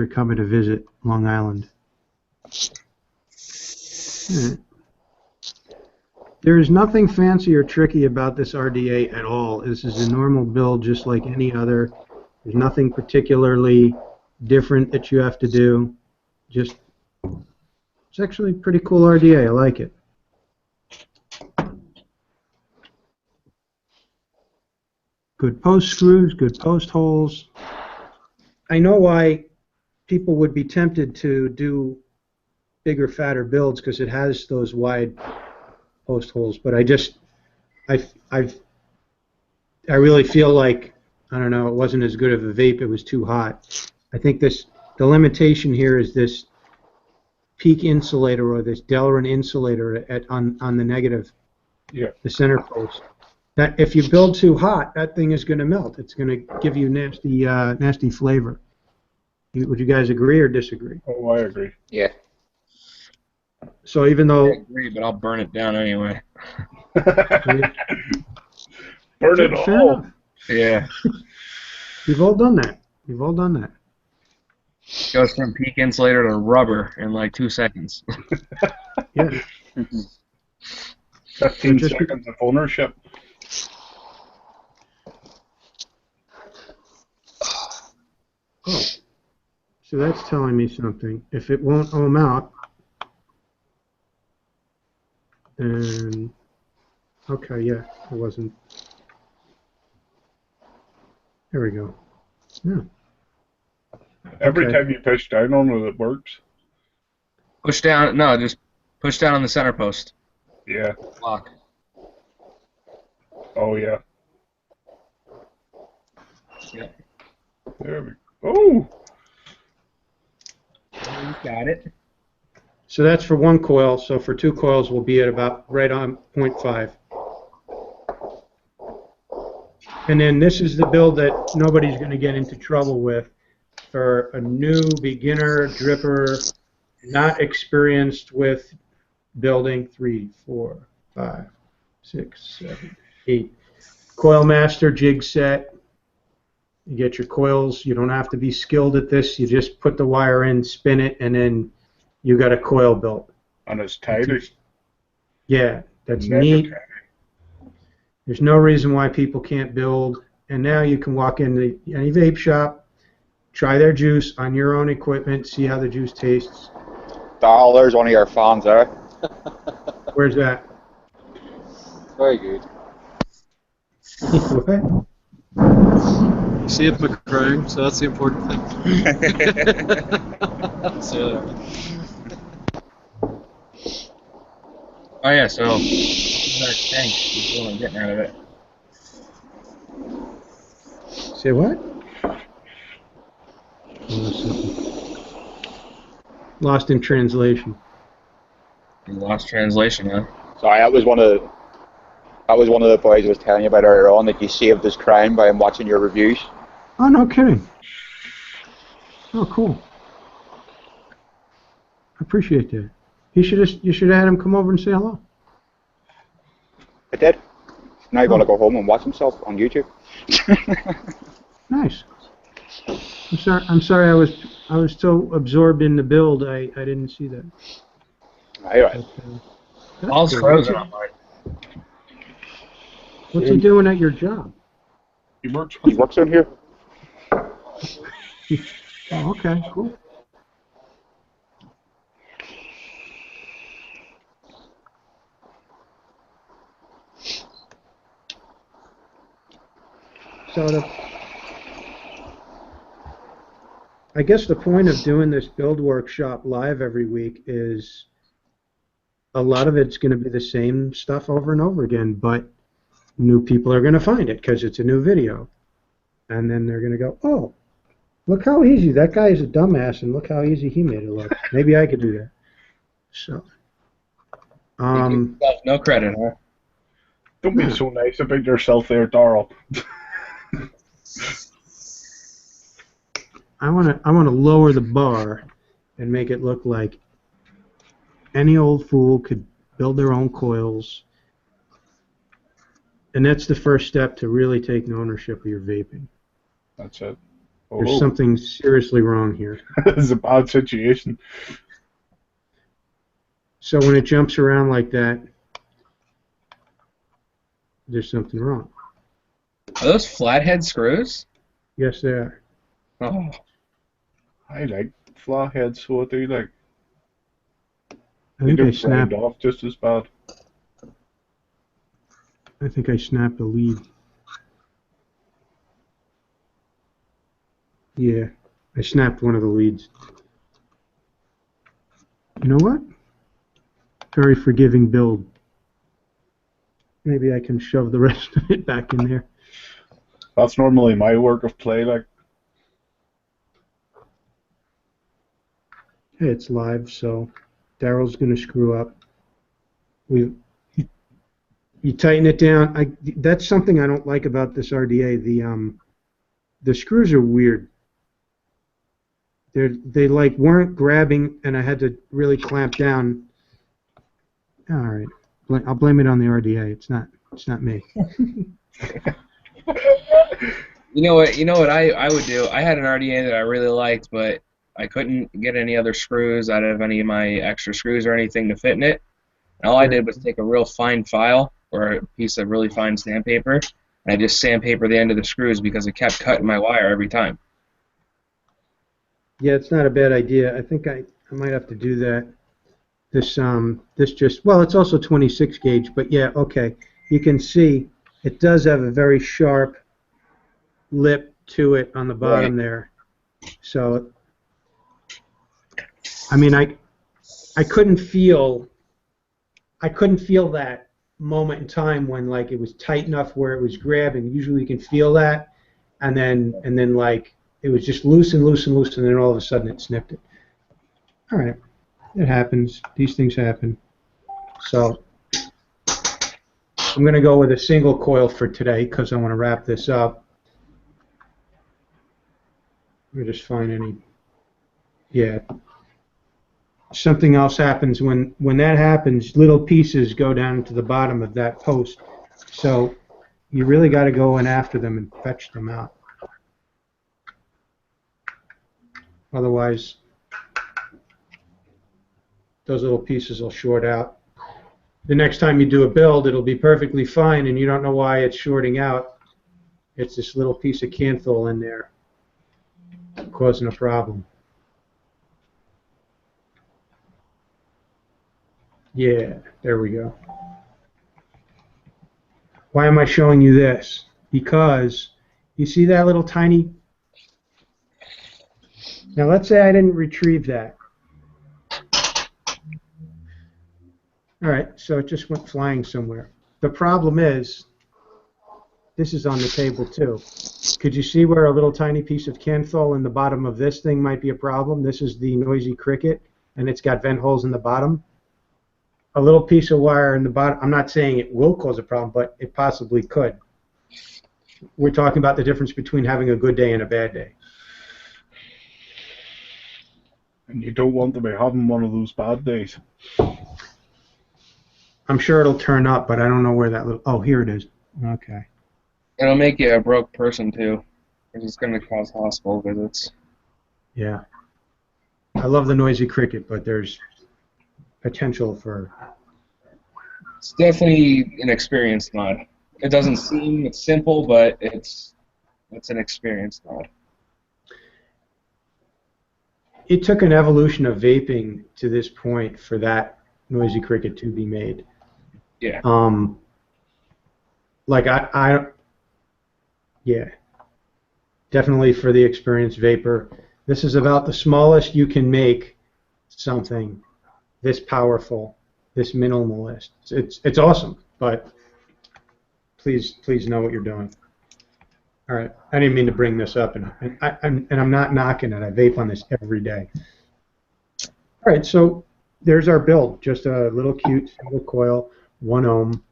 [SPEAKER 1] coming to visit Long Island. Yeah. There is nothing fancy or tricky about this RDA at all. This is a normal build just like any other. There's nothing particularly different that you have to do. Just, it's actually a pretty cool RDA. I like it. Good post screws, good post holes. I know why people would be tempted to do bigger, fatter builds because it has those wide post holes. But I really feel like, I don't know, it wasn't as good of a vape. It was too hot. I think the limitation here is this peak insulator or this Delrin insulator on the negative, the center post. That if you build too hot, that thing is going to melt. It's going to give you nasty flavor. Would you guys agree or disagree?
[SPEAKER 3] Oh, I agree.
[SPEAKER 2] Yeah.
[SPEAKER 1] So even
[SPEAKER 4] I
[SPEAKER 1] though
[SPEAKER 4] agree, but I'll burn it down anyway.
[SPEAKER 3] Burn it
[SPEAKER 1] fair
[SPEAKER 3] all.
[SPEAKER 1] enough.
[SPEAKER 4] Yeah.
[SPEAKER 1] We've all done that. We've all done that.
[SPEAKER 4] Goes from peak insulator to rubber in like 2 seconds.
[SPEAKER 1] Yeah.
[SPEAKER 3] 15 seconds of ownership.
[SPEAKER 1] Oh. So that's telling me something. If it won't ohm out, then okay, yeah, it wasn't. There we go. Yeah.
[SPEAKER 3] Every
[SPEAKER 1] Okay.
[SPEAKER 3] time you push down on it, it works.
[SPEAKER 4] Push down. No, just push down on the center post.
[SPEAKER 3] Yeah.
[SPEAKER 4] Lock.
[SPEAKER 3] Oh, yeah.
[SPEAKER 4] Yeah.
[SPEAKER 3] There we go. Oh!
[SPEAKER 4] You got it.
[SPEAKER 1] So that's for one coil. So for two coils, we'll be at about right on 0.5. And then this is the build that nobody's going to get into trouble with for a new beginner dripper, not experienced with building 3, 4, 5, 6, 7, 8. Coil master jig set. You get your coils. You don't have to be skilled at this. You just put the wire in, spin it, and then you got a coil built.
[SPEAKER 3] And it's tidy.
[SPEAKER 1] Yeah, that's
[SPEAKER 3] Never
[SPEAKER 1] neat.
[SPEAKER 3] tidy.
[SPEAKER 1] There's no reason why people can't build. And now you can walk into any vape shop, try their juice on your own equipment, see how the juice tastes.
[SPEAKER 2] Darl, there's one of your fans there.
[SPEAKER 1] Where's that?
[SPEAKER 2] Very good.
[SPEAKER 1] Okay.
[SPEAKER 5] See it McCrane, so that's the important thing. So,
[SPEAKER 4] Oh yeah. So that tank is what I'm getting out of it.
[SPEAKER 1] Say what? Lost in translation.
[SPEAKER 4] You lost translation, huh?
[SPEAKER 2] Sorry, that was one of the boys I was telling you about earlier on that you saved his crown by him watching your reviews.
[SPEAKER 1] Oh, no kidding. Oh, cool. I appreciate that. You should have had him come over and say hello.
[SPEAKER 2] I did. Now he's got to go home and watch himself on YouTube.
[SPEAKER 1] Nice. I'm sorry. I was so absorbed in the build. I didn't see that.
[SPEAKER 2] Alright.
[SPEAKER 1] That's
[SPEAKER 4] All's
[SPEAKER 1] cool.
[SPEAKER 4] frozen on mine.
[SPEAKER 1] What's he doing at your job?
[SPEAKER 3] He works
[SPEAKER 2] He works in here.
[SPEAKER 1] Oh, okay, cool. So I guess the point of doing this build workshop live every week is a lot of it's going to be the same stuff over and over again, but new people are going to find it because it's a new video. And then they're going to go, oh, look how easy. That guy is a dumbass, and look how easy he made it look. Maybe I could do that. So,
[SPEAKER 4] You give yourself no credit, huh?
[SPEAKER 3] Don't be so nice about yourself there, Darl.
[SPEAKER 1] I want to lower the bar and make it look like any old fool could build their own coils. And that's the first step to really taking ownership of your vaping.
[SPEAKER 3] That's it.
[SPEAKER 1] There's something seriously wrong here.
[SPEAKER 3] It's a bad situation.
[SPEAKER 1] So when it jumps around like that, there's something wrong.
[SPEAKER 4] Are those flathead screws?
[SPEAKER 1] Yes, they are.
[SPEAKER 4] Oh,
[SPEAKER 3] I like flatheads, so I do like.
[SPEAKER 1] I
[SPEAKER 3] They
[SPEAKER 1] think I
[SPEAKER 3] don't
[SPEAKER 1] snapped.
[SPEAKER 3] grind off just as bad.
[SPEAKER 1] I think I snapped a lead. Yeah, I snapped one of the leads. You know what? Very forgiving build. Maybe I can shove the rest of it back in there.
[SPEAKER 3] That's normally my work of play. Like,
[SPEAKER 1] Hey, it's live, so Daryl's gonna screw up. We, you tighten it down. That's something I don't like about this RDA. The screws are weird. They like weren't grabbing, and I had to really clamp down. All right, I'll blame it on the RDA. It's not me.
[SPEAKER 4] You know what? You know what I would do? I had an RDA that I really liked, but I couldn't get any other screws out of any of my extra screws or anything to fit in it. And all I did was take a real fine file or a piece of really fine sandpaper, and I just sandpaper the end of the screws because it kept cutting my wire every time.
[SPEAKER 1] Yeah, it's not a bad idea. I think I might have to do that. This just, well, it's also 26 gauge, but yeah, okay. You can see it does have a very sharp lip to it on the bottom there. So, I mean, I couldn't feel that moment in time when like it was tight enough where it was grabbing. Usually you can feel that, and then like it was just loose and loose and loose, and then all of a sudden it snipped it. All right, it happens. These things happen. So I'm going to go with a single coil for today because I want to wrap this up. Let me just find any. Yeah. Something else happens when that happens. Little pieces go down to the bottom of that post. So you really got to go in after them and fetch them out. Otherwise, those little pieces will short out. The next time you do a build, it'll be perfectly fine, and you don't know why it's shorting out. It's this little piece of canthal in there causing a problem. Yeah, there we go. Why am I showing you this? Because you see that little tiny... Now let's say I didn't retrieve that. All right, so it just went flying somewhere. The problem is, this is on the table too. Could you see where a little tiny piece of canthal in the bottom of this thing might be a problem? This is the noisy cricket, and it's got vent holes in the bottom. A little piece of wire in the bottom, I'm not saying it will cause a problem, but it possibly could. We're talking about the difference between having a good day and a bad day.
[SPEAKER 3] and you don't want to be having one of those bad days.
[SPEAKER 1] I'm sure it'll turn up, but I don't know where that little... Oh, here it is. Okay.
[SPEAKER 4] It'll make you a broke person too, because it's going to cause hospital visits.
[SPEAKER 1] Yeah. I love the noisy cricket, but there's potential for...
[SPEAKER 4] It's definitely an experience mod. It doesn't seem simple, but it's an experience mod.
[SPEAKER 1] It took an evolution of vaping to this point for that noisy cricket to be made.
[SPEAKER 4] Yeah.
[SPEAKER 1] Like yeah, definitely for the experienced vapor. This is about the smallest you can make something this powerful, this minimalist. It's awesome, but please know what you're doing. All right, I didn't mean to bring this up, and I'm not knocking it. I vape on this every day. All right, so there's our build. Just a little cute single coil, 1 ohm,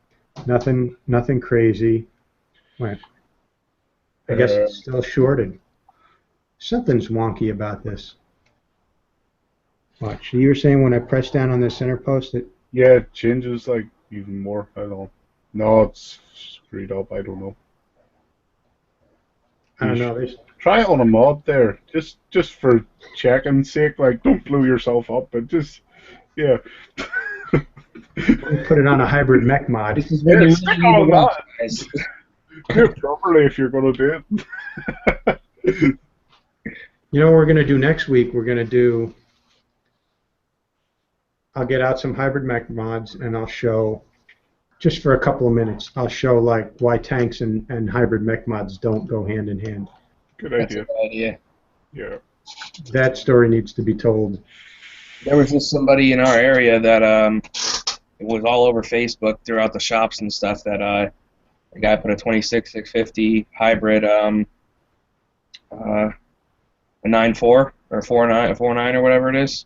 [SPEAKER 1] nothing crazy. Wait, I guess it's still shorted. Something's wonky about this. Watch. You were saying when I press down on the center post,
[SPEAKER 3] Yeah, it changes like even more. I don't know. No, it's screwed up. I don't know.
[SPEAKER 1] I don't know.
[SPEAKER 3] Try it on a mod there, just for checking's sake. Like, don't blow yourself up, but just, yeah.
[SPEAKER 1] Put it on a hybrid mech mod.
[SPEAKER 4] This is when you
[SPEAKER 3] stick
[SPEAKER 4] really
[SPEAKER 3] on
[SPEAKER 4] need to watch,
[SPEAKER 3] that.
[SPEAKER 4] guys.
[SPEAKER 3] Do it properly if you're gonna do it.
[SPEAKER 1] You know what we're going to do next week? We're going to do... I'll get out some hybrid mech mods, and I'll show, just for a couple of minutes, I'll show like why tanks and hybrid mech mods don't go hand in hand.
[SPEAKER 3] Good
[SPEAKER 4] That's a
[SPEAKER 3] idea.
[SPEAKER 4] good idea.
[SPEAKER 3] Yeah.
[SPEAKER 1] That story needs to be told.
[SPEAKER 4] There was just somebody in our area that it was all over Facebook throughout the shops and stuff that a guy put a 26650 hybrid a 9.4 or 4.9 or whatever it is.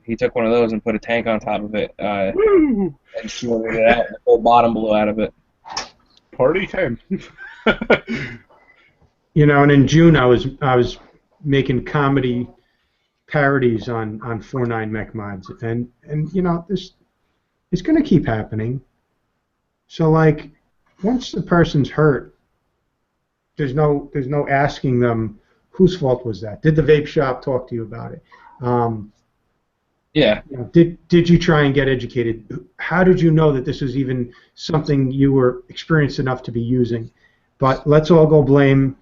[SPEAKER 4] He took one of those and put a tank on top of it
[SPEAKER 3] Woo!
[SPEAKER 4] and shorted it out, and the whole bottom blew out of it.
[SPEAKER 3] Party time.
[SPEAKER 1] You know, and in June I was making comedy parodies on 4.9 mech mods, and you know, this it's going to keep happening. So like, once the person's hurt, there's no asking them whose fault was that. Did the vape shop talk to you about it?
[SPEAKER 4] Yeah.
[SPEAKER 1] You know, did you try and get educated? How did you know that this was even something you were experienced enough to be using? But let's all go blame,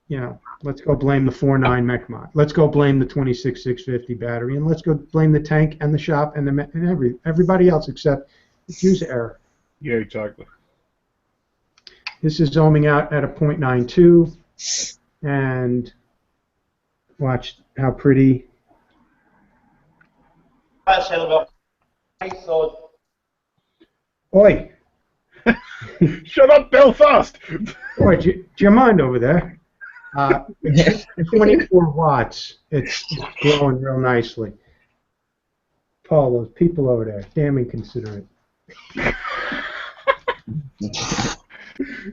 [SPEAKER 1] you know, let's go blame the 4.9 mech mod. Let's go blame the 26650 battery, and let's go blame the tank and the shop and everybody else except it's user error.
[SPEAKER 3] Yeah, exactly.
[SPEAKER 1] This is zooming out at a 0.92, and watch how pretty. Oi!
[SPEAKER 3] Shut up, Belfast!
[SPEAKER 1] Oi, do you mind over there? It's 24 watts. It's growing real nicely. Paul, those people over there, damn inconsiderate.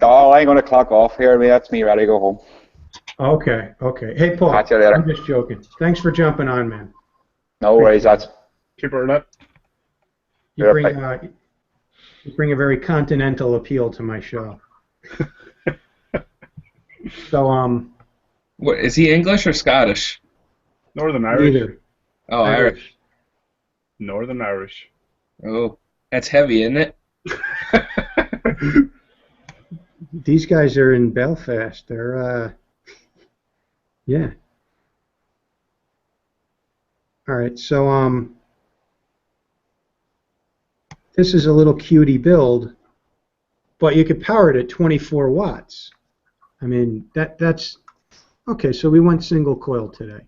[SPEAKER 2] Oh, I ain't gonna clock off here, mate. That's me ready to go home.
[SPEAKER 1] Okay, okay. Hey, Paul,
[SPEAKER 2] Catch you later.
[SPEAKER 1] I'm just joking. Thanks for jumping on, man.
[SPEAKER 2] No worries, lads.
[SPEAKER 3] Keep her up.
[SPEAKER 1] You bring a very continental appeal to my show. So,
[SPEAKER 4] What is he, English or Scottish?
[SPEAKER 3] Northern Irish.
[SPEAKER 1] neither.
[SPEAKER 4] Oh, Irish.
[SPEAKER 3] Northern Irish.
[SPEAKER 4] Oh, that's heavy, isn't it?
[SPEAKER 1] These guys are in Belfast. They're, yeah. All right, so, this is a little cutie build, but you could power it at 24 watts. I mean, that's, okay, so we went single coil today.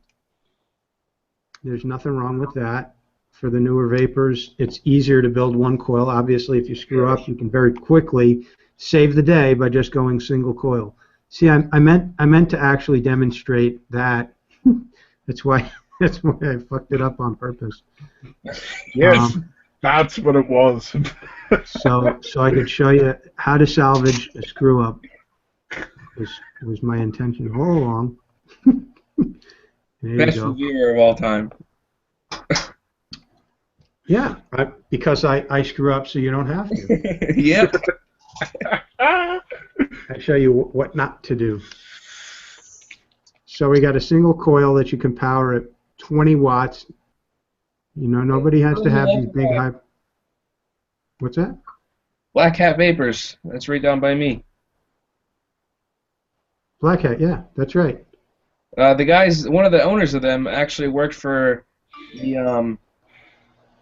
[SPEAKER 1] There's nothing wrong with that. For the newer vapors, it's easier to build one coil. Obviously, if you screw up, you can very quickly save the day by just going single coil. See, I meant to actually demonstrate that. That's why I fucked it up on purpose.
[SPEAKER 3] Yes, that's what it was.
[SPEAKER 1] So I could show you how to salvage a screw up. Was my intention all along. There you
[SPEAKER 4] Best
[SPEAKER 1] go.
[SPEAKER 4] reviewer of all time.
[SPEAKER 1] Yeah, because I screw up so you don't have to.
[SPEAKER 4] Yep.
[SPEAKER 1] I show you what not to do. So we got a single coil that you can power at 20 watts. You know, nobody has to have these big high. What's that?
[SPEAKER 4] Black Hat Vapors. That's right down by me.
[SPEAKER 1] Black Hat, yeah, that's right.
[SPEAKER 4] The guys, one of the owners of them actually worked for the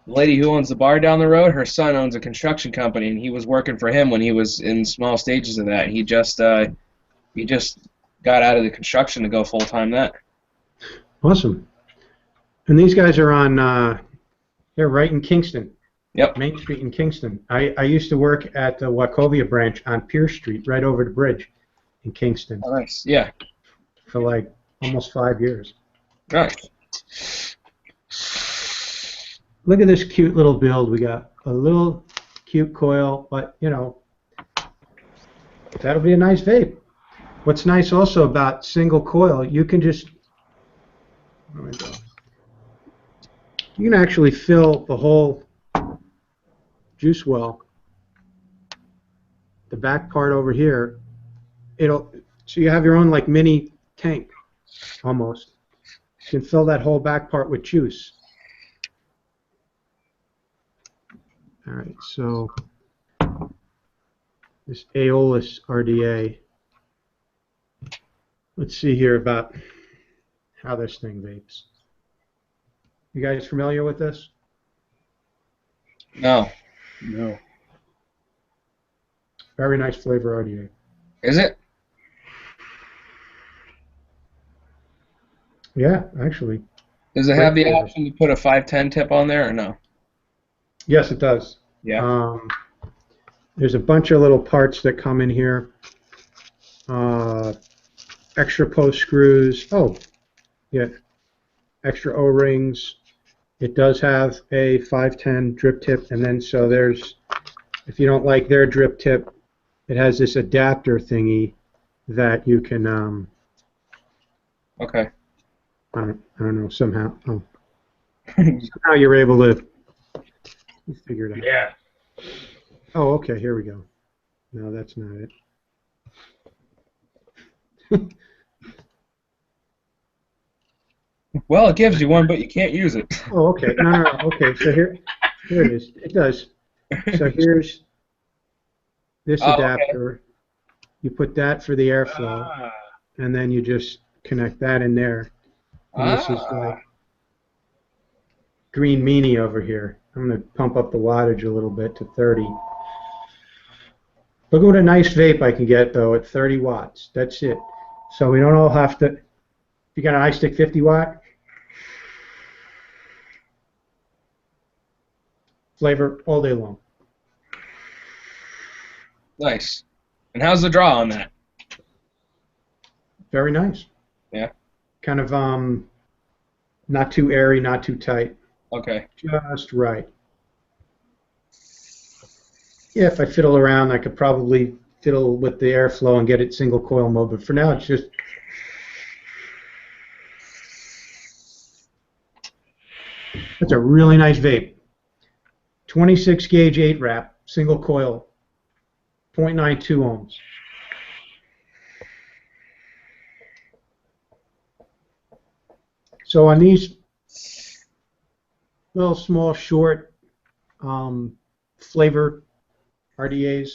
[SPEAKER 4] lady who owns the bar down the road. Her son owns a construction company, and he was working for him when he was in small stages of that. He just got out of the construction to go full time that.
[SPEAKER 1] Awesome. And these guys are on, they're right in Kingston.
[SPEAKER 4] Yep.
[SPEAKER 1] Main Street in Kingston. I used to work at the Wachovia branch on Pierce Street, right over the bridge in Kingston,
[SPEAKER 4] Oh, nice. Yeah.
[SPEAKER 1] for like almost 5 years.
[SPEAKER 4] Nice.
[SPEAKER 1] Look at this cute little build. We got a little cute coil, but you know, that'll be a nice vape. What's nice also about single coil, you can just, where do I go? You can actually fill the whole juice well. The back part over here, so you have your own like mini tank, almost. You can fill that whole back part with juice. All right, so this Aeolus RDA. Let's see here about how this thing vapes. You guys familiar with this?
[SPEAKER 4] No.
[SPEAKER 3] No.
[SPEAKER 1] Very nice flavor RDA.
[SPEAKER 4] Is it?
[SPEAKER 1] Yeah, actually.
[SPEAKER 4] Does it
[SPEAKER 1] Great
[SPEAKER 4] have the
[SPEAKER 1] flavor.
[SPEAKER 4] option to put a 510 tip on there or no?
[SPEAKER 1] Yes, it does.
[SPEAKER 4] Yeah.
[SPEAKER 1] There's a bunch of little parts that come in here. Extra post screws. Oh, yeah, extra O-rings. It does have a 510 drip tip, and then so there's, if you don't like their drip tip, it has this adapter thingy that you can,
[SPEAKER 4] Okay.
[SPEAKER 1] I don't know, somehow, somehow you're able to figure it out.
[SPEAKER 3] Yeah.
[SPEAKER 1] Oh, okay, here we go. No, that's not it.
[SPEAKER 4] Well, it gives you one, but you can't use it.
[SPEAKER 1] Oh, okay. No. Okay, so here it is. It does. So here's this
[SPEAKER 4] Oh, okay.
[SPEAKER 1] adapter. You put that for the airflow, and then you just connect that in there. And this is like green meanie over here. I'm going to pump up the wattage a little bit to 30. Look at what a nice vape I can get, though, at 30 watts. That's it. So we don't all have to, if you got an iStick 50 watt, flavor all day long.
[SPEAKER 4] Nice. And how's the draw on that?
[SPEAKER 1] Very nice.
[SPEAKER 4] Yeah.
[SPEAKER 1] Kind of not too airy, not too tight.
[SPEAKER 4] Okay.
[SPEAKER 1] Just right. Yeah, if I fiddle around, I could probably fiddle with the airflow and get it single coil mode, but for now it's just... That's a really nice vape. 26 gauge 8 wrap, single coil, 0.92 ohms. So on these little small short flavor RDAs,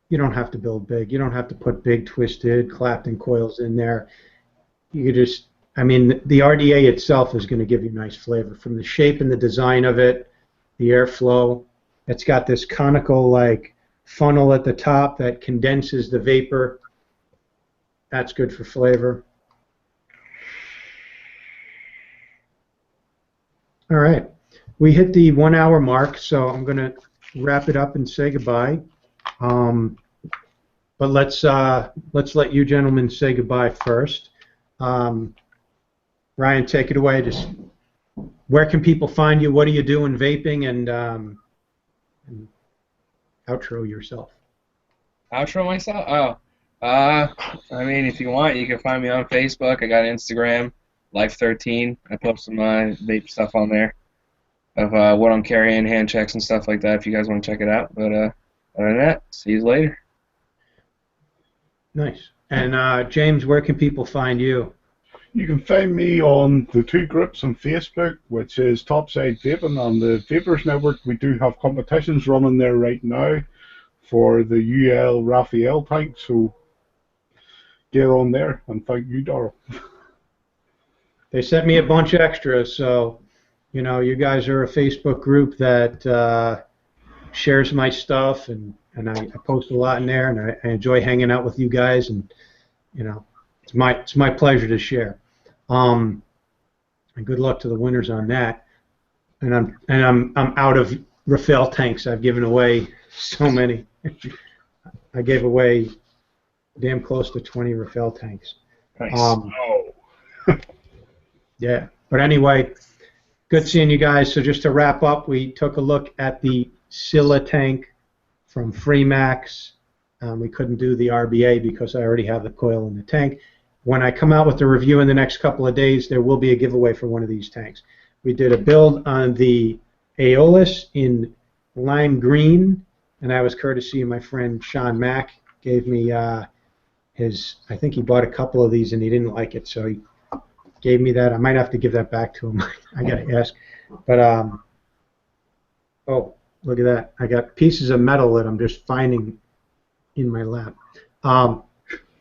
[SPEAKER 1] you don't have to build big. You don't have to put big twisted Clapton coils in there. You could just, I mean, the RDA itself is going to give you nice flavor from the shape and the design of it, the airflow. It's got this conical like funnel at the top that condenses the vapor. That's good for flavor. All right, we hit the 1 hour mark, so I'm going to wrap it up and say goodbye. But let's let you gentlemen say goodbye first. Ryan, take it away. Just where can people find you? What are you doing vaping? And outro yourself.
[SPEAKER 4] Outro myself? Oh. I mean, if you want, you can find me on Facebook. I got Instagram, Life13. I post some vape stuff on there of what I'm carrying, hand checks and stuff like that if you guys want to check it out. But other than that, see you later.
[SPEAKER 1] Nice. And James, where can people find you?
[SPEAKER 3] You can find me on the two groups on Facebook, which is Topside Vaping and the Vapors Network. We do have competitions running there right now for the UL Raphael tank, so get on there, and thank you, Darryl.
[SPEAKER 1] They sent me a bunch of extras, so you know, you guys are a Facebook group that shares my stuff, and I post a lot in there, and I enjoy hanging out with you guys, and you know, it's my pleasure to share. And good luck to the winners on that. And I'm out of Raphael tanks. I've given away so many. I gave away damn close to 20 Raphael tanks.
[SPEAKER 4] Nice.
[SPEAKER 1] Yeah, but anyway, good seeing you guys. So just to wrap up, we took a look at the Scylla tank from Freemax. We couldn't do the RBA because I already have the coil in the tank. When I come out with the review in the next couple of days, there will be a giveaway for one of these tanks. We did a build on the Aeolus in lime green, and that was courtesy of my friend Sean Mack. Gave me his, I think he bought a couple of these and he didn't like it, so he gave me that. I might have to give that back to him. I gotta ask. But oh, look at that! I got pieces of metal that I'm just finding in my lap.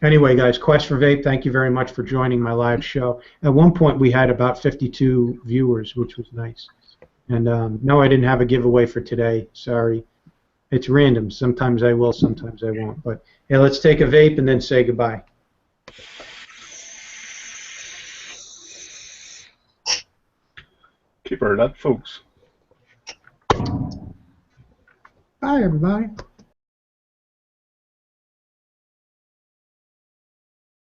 [SPEAKER 1] Anyway, guys, Quest for Vape, thank you very much for joining my live show. At one point, we had about 52 viewers, which was nice. And no, I didn't have a giveaway for today. Sorry. It's random. Sometimes I will, sometimes I won't. But yeah, let's take a vape and then say goodbye.
[SPEAKER 3] keep her lit, folks.
[SPEAKER 1] Bye, everybody.